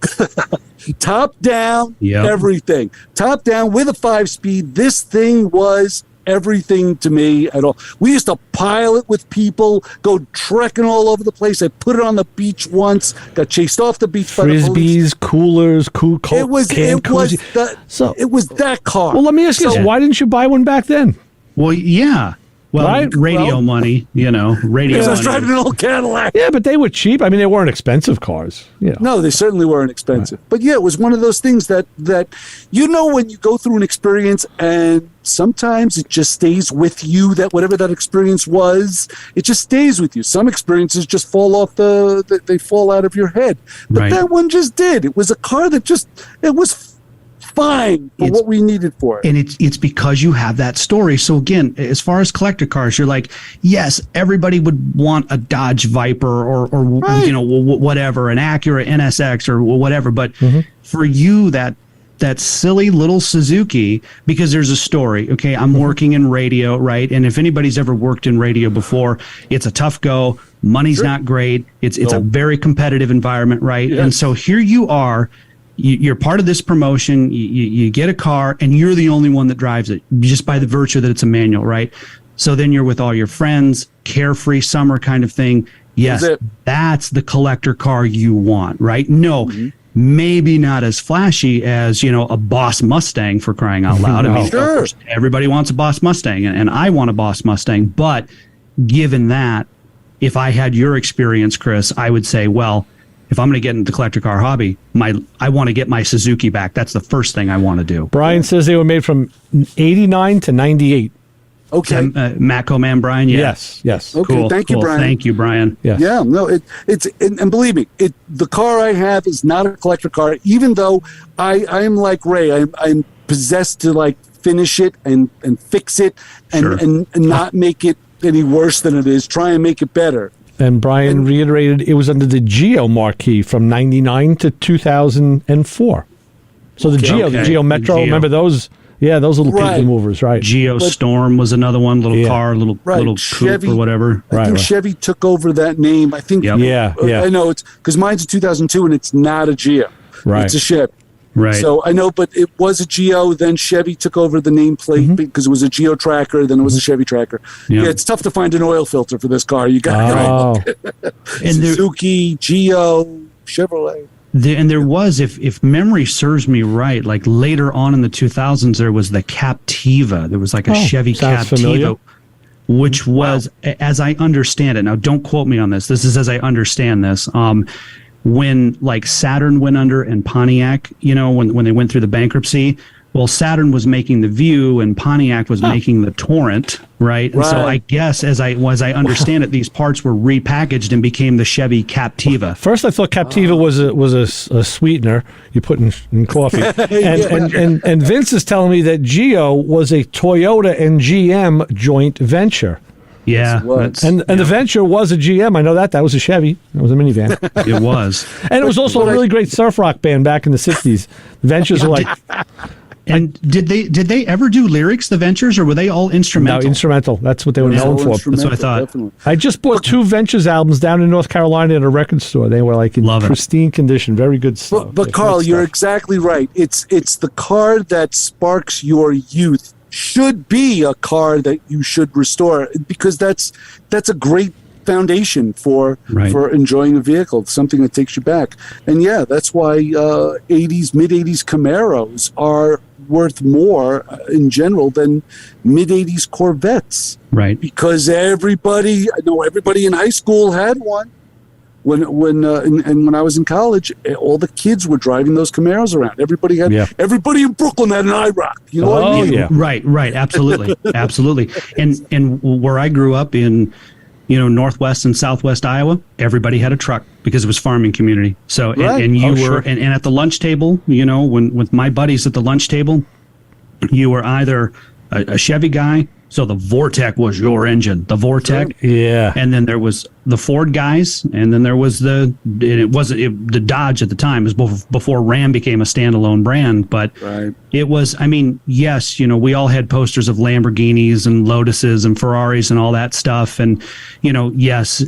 Speaker 4: Top down, everything. Top down with a 5-speed. This thing was everything to me at all. We used to pilot with people, go trekking all over the place. I put it on the beach once, got chased off the beach by the police.
Speaker 3: Frisbees, coolers,
Speaker 4: It was that car.
Speaker 3: Well, let me ask you this. Why didn't you buy one back then?
Speaker 7: Well, yeah. Well, radio money, radio money.
Speaker 4: I was driving an old Cadillac.
Speaker 3: Yeah, but they were cheap. I mean, they weren't expensive cars.
Speaker 4: No, they certainly weren't expensive. But yeah, it was one of those things that when you go through an experience and sometimes it just stays with you, that whatever that experience was, it just stays with you. Some experiences just fall off they fall out of your head. But that one just did. It was a car that it was fine for what we needed for it.
Speaker 7: And it's because you have that story. So again, as far as collector cars, you're like, yes, everybody would want a Dodge Viper or whatever, an Acura NSX or whatever. But for you, that silly little Suzuki, because there's a story. Okay, I'm working in radio, right? And if anybody's ever worked in radio before, it's a tough go. Money's not great. It's a very competitive environment, right? Yes. And so here you are. You're part of this promotion. You get a car, and you're the only one that drives it, just by the virtue that it's a manual, right? So then you're with all your friends, carefree summer kind of thing. Yes, that's the collector car you want, right? No, maybe not as flashy as a Boss Mustang, for crying out loud. I mean, of course, everybody wants a Boss Mustang, and I want a Boss Mustang. But given that, if I had your experience, Chris, I would say, well, if I'm going to get into the collector car hobby, I want to get my Suzuki back. That's the first thing I want to do.
Speaker 3: Brian says they were made from 89 to 98.
Speaker 4: Okay.
Speaker 7: Matco Man Brian,
Speaker 4: Yes.
Speaker 7: Okay,
Speaker 4: cool, thank you, Brian.
Speaker 7: Thank you, Brian.
Speaker 3: Yes.
Speaker 4: Yeah, no, and believe me, the car I have is not a collector car, even though I'm like Ray. I'm possessed to finish it and fix it and not make it any worse than it is. Try and make it better.
Speaker 3: And Brian reiterated it was under the Geo marquee from 99 to 2004. So the Geo Metro, remember those? Yeah, those little people movers, right?
Speaker 7: Geo Storm was another one, little car, little
Speaker 4: Chevy,
Speaker 7: coupe or whatever.
Speaker 4: I think Chevy took over that name. I think.
Speaker 3: Yeah.
Speaker 4: I know it's because mine's a 2002 and it's not a Geo.
Speaker 3: Right.
Speaker 4: It's a Chevy.
Speaker 7: Right.
Speaker 4: So I know, but it was a Geo. Then Chevy took over the nameplate because it was a Geo tracker. Then it was a Chevy tracker. Yeah, it's tough to find an oil filter for this car. You got and Suzuki, Geo, Chevrolet.
Speaker 7: And there was, if memory serves me right, later on in the 2000s, there was the Captiva. There was a Chevy Captiva.
Speaker 3: Familiar.
Speaker 7: which was, as I understand it, now don't quote me on this. This is as I understand this. When like Saturn went under and Pontiac, when they went through the bankruptcy, well, Saturn was making the View and Pontiac was making the Torrent, right? And so I guess as I understand it, these parts were repackaged and became the Chevy Captiva.
Speaker 3: First, I thought Captiva was a sweetener you put in coffee, and Vince is telling me that Geo was a Toyota and GM joint venture.
Speaker 7: Yeah,
Speaker 3: and the Venture was a GM. I know that was a Chevy. It was a minivan.
Speaker 7: It was,
Speaker 3: and it was also a really great surf rock band back in the '60s. The Ventures were like.
Speaker 7: And did they ever do lyrics, the Ventures, or were they all instrumental?
Speaker 3: No, instrumental. That's what they were known for.
Speaker 7: That's what I thought.
Speaker 4: Definitely.
Speaker 3: I just bought 2 Ventures albums down in North Carolina at a record store. They were like in pristine condition, very good stuff.
Speaker 4: But Carl, you're exactly right. It's the car that sparks your youth should be a car that you should restore, because that's a great foundation for enjoying a vehicle, something that takes you back. And yeah, that's why mid 80s Camaros are worth more in general than mid 80s Corvettes,
Speaker 7: right?
Speaker 4: Because everybody in high school had one. When I was in college, all the kids were driving those Camaros around. Everybody in Brooklyn had an IROC. You know what I mean?
Speaker 7: Yeah. Right, absolutely, absolutely. And where I grew up in, northwest and southwest Iowa, everybody had a truck because it was farming community. So and you were and at the lunch table, when with my buddies at the lunch table, you were either a Chevy guy. So the Vortec was your engine, the Vortec.
Speaker 3: Yeah.
Speaker 7: And then there was the Ford guys, and then there was the Dodge at the time. It was before Ram became a standalone brand. But it was, yes, we all had posters of Lamborghinis and Lotuses and Ferraris and all that stuff. And, yes,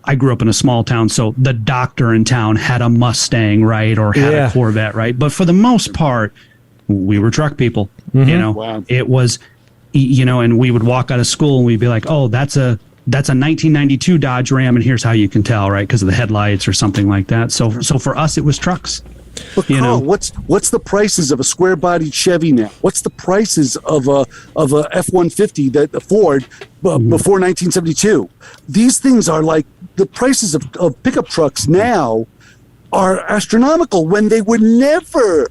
Speaker 7: I grew up in a small town, so the doctor in town had a Mustang, right? Or had a Corvette, right? But for the most part, we were truck people, It was, and we would walk out of school and we'd be like, oh, that's a 1992 Dodge Ram, and here's how you can tell, right? Because of the headlights or something like that. So for us, it was trucks.
Speaker 4: But Carl, what's the prices of a square-bodied Chevy now? What's the prices of a F-150 that the Ford before 1972? These things are like the prices of pickup trucks now are astronomical when they would never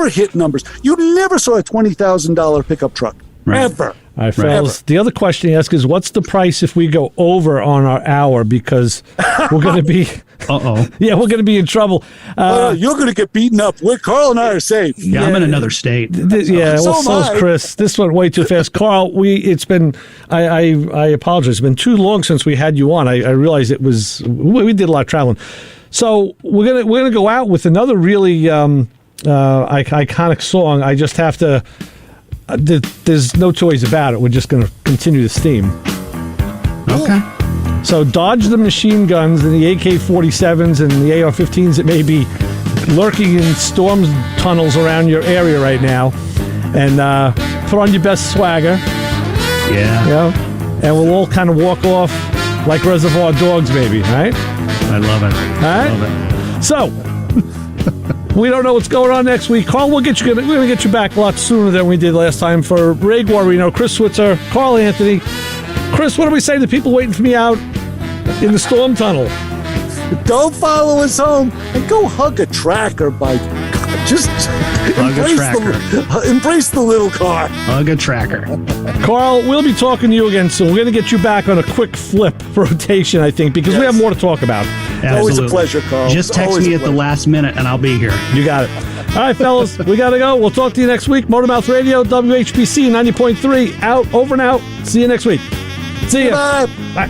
Speaker 4: hit numbers. You never saw a $20,000 pickup truck, ever.
Speaker 3: All right, fellas. The other question he asked is, what's the price if we go over on our hour? Because we're going to be... Yeah, we're going to be in trouble.
Speaker 4: You're going to get beaten up. Carl and I are safe.
Speaker 7: Yeah, I'm in another state.
Speaker 3: So's Chris. This went way too fast. Carl, it's been... I apologize. It's been too long since we had you on. I realized it was... We did a lot of traveling. So we're gonna go out with another really... iconic song. I just have to. There's no two ways about it. We're just going to continue this theme.
Speaker 7: Okay.
Speaker 3: So dodge the machine guns and the AK-47s and the AR-15s that may be lurking in storm tunnels around your area right now, and put on your best swagger.
Speaker 7: Yeah.
Speaker 3: And we'll all kind of walk off like Reservoir Dogs, maybe. Right?
Speaker 7: I love it.
Speaker 3: All right. So. We don't know what's going on next week. Carl, we're going to get you back a lot sooner than we did last time. For Ray Guarino, Chris Switzer, Carl Anthony. Chris, what do we say to the people waiting for me out in the storm tunnel?
Speaker 4: Don't follow us home and go hug a tracker bike. Just embrace the little car.
Speaker 7: Hug a tracker.
Speaker 3: Carl, we'll be talking to you again soon. We're going to get you back on a quick flip rotation, I think, because we have more to talk about.
Speaker 7: Absolutely.
Speaker 4: Always a pleasure, Carl.
Speaker 7: Just text me at the last minute and I'll be here.
Speaker 3: You got it. All right, fellas, we got to go. We'll talk to you next week. Motormouth Radio, WHPC 90.3, out, over and out. See you next week. See ya.
Speaker 4: Bye.
Speaker 3: Bye.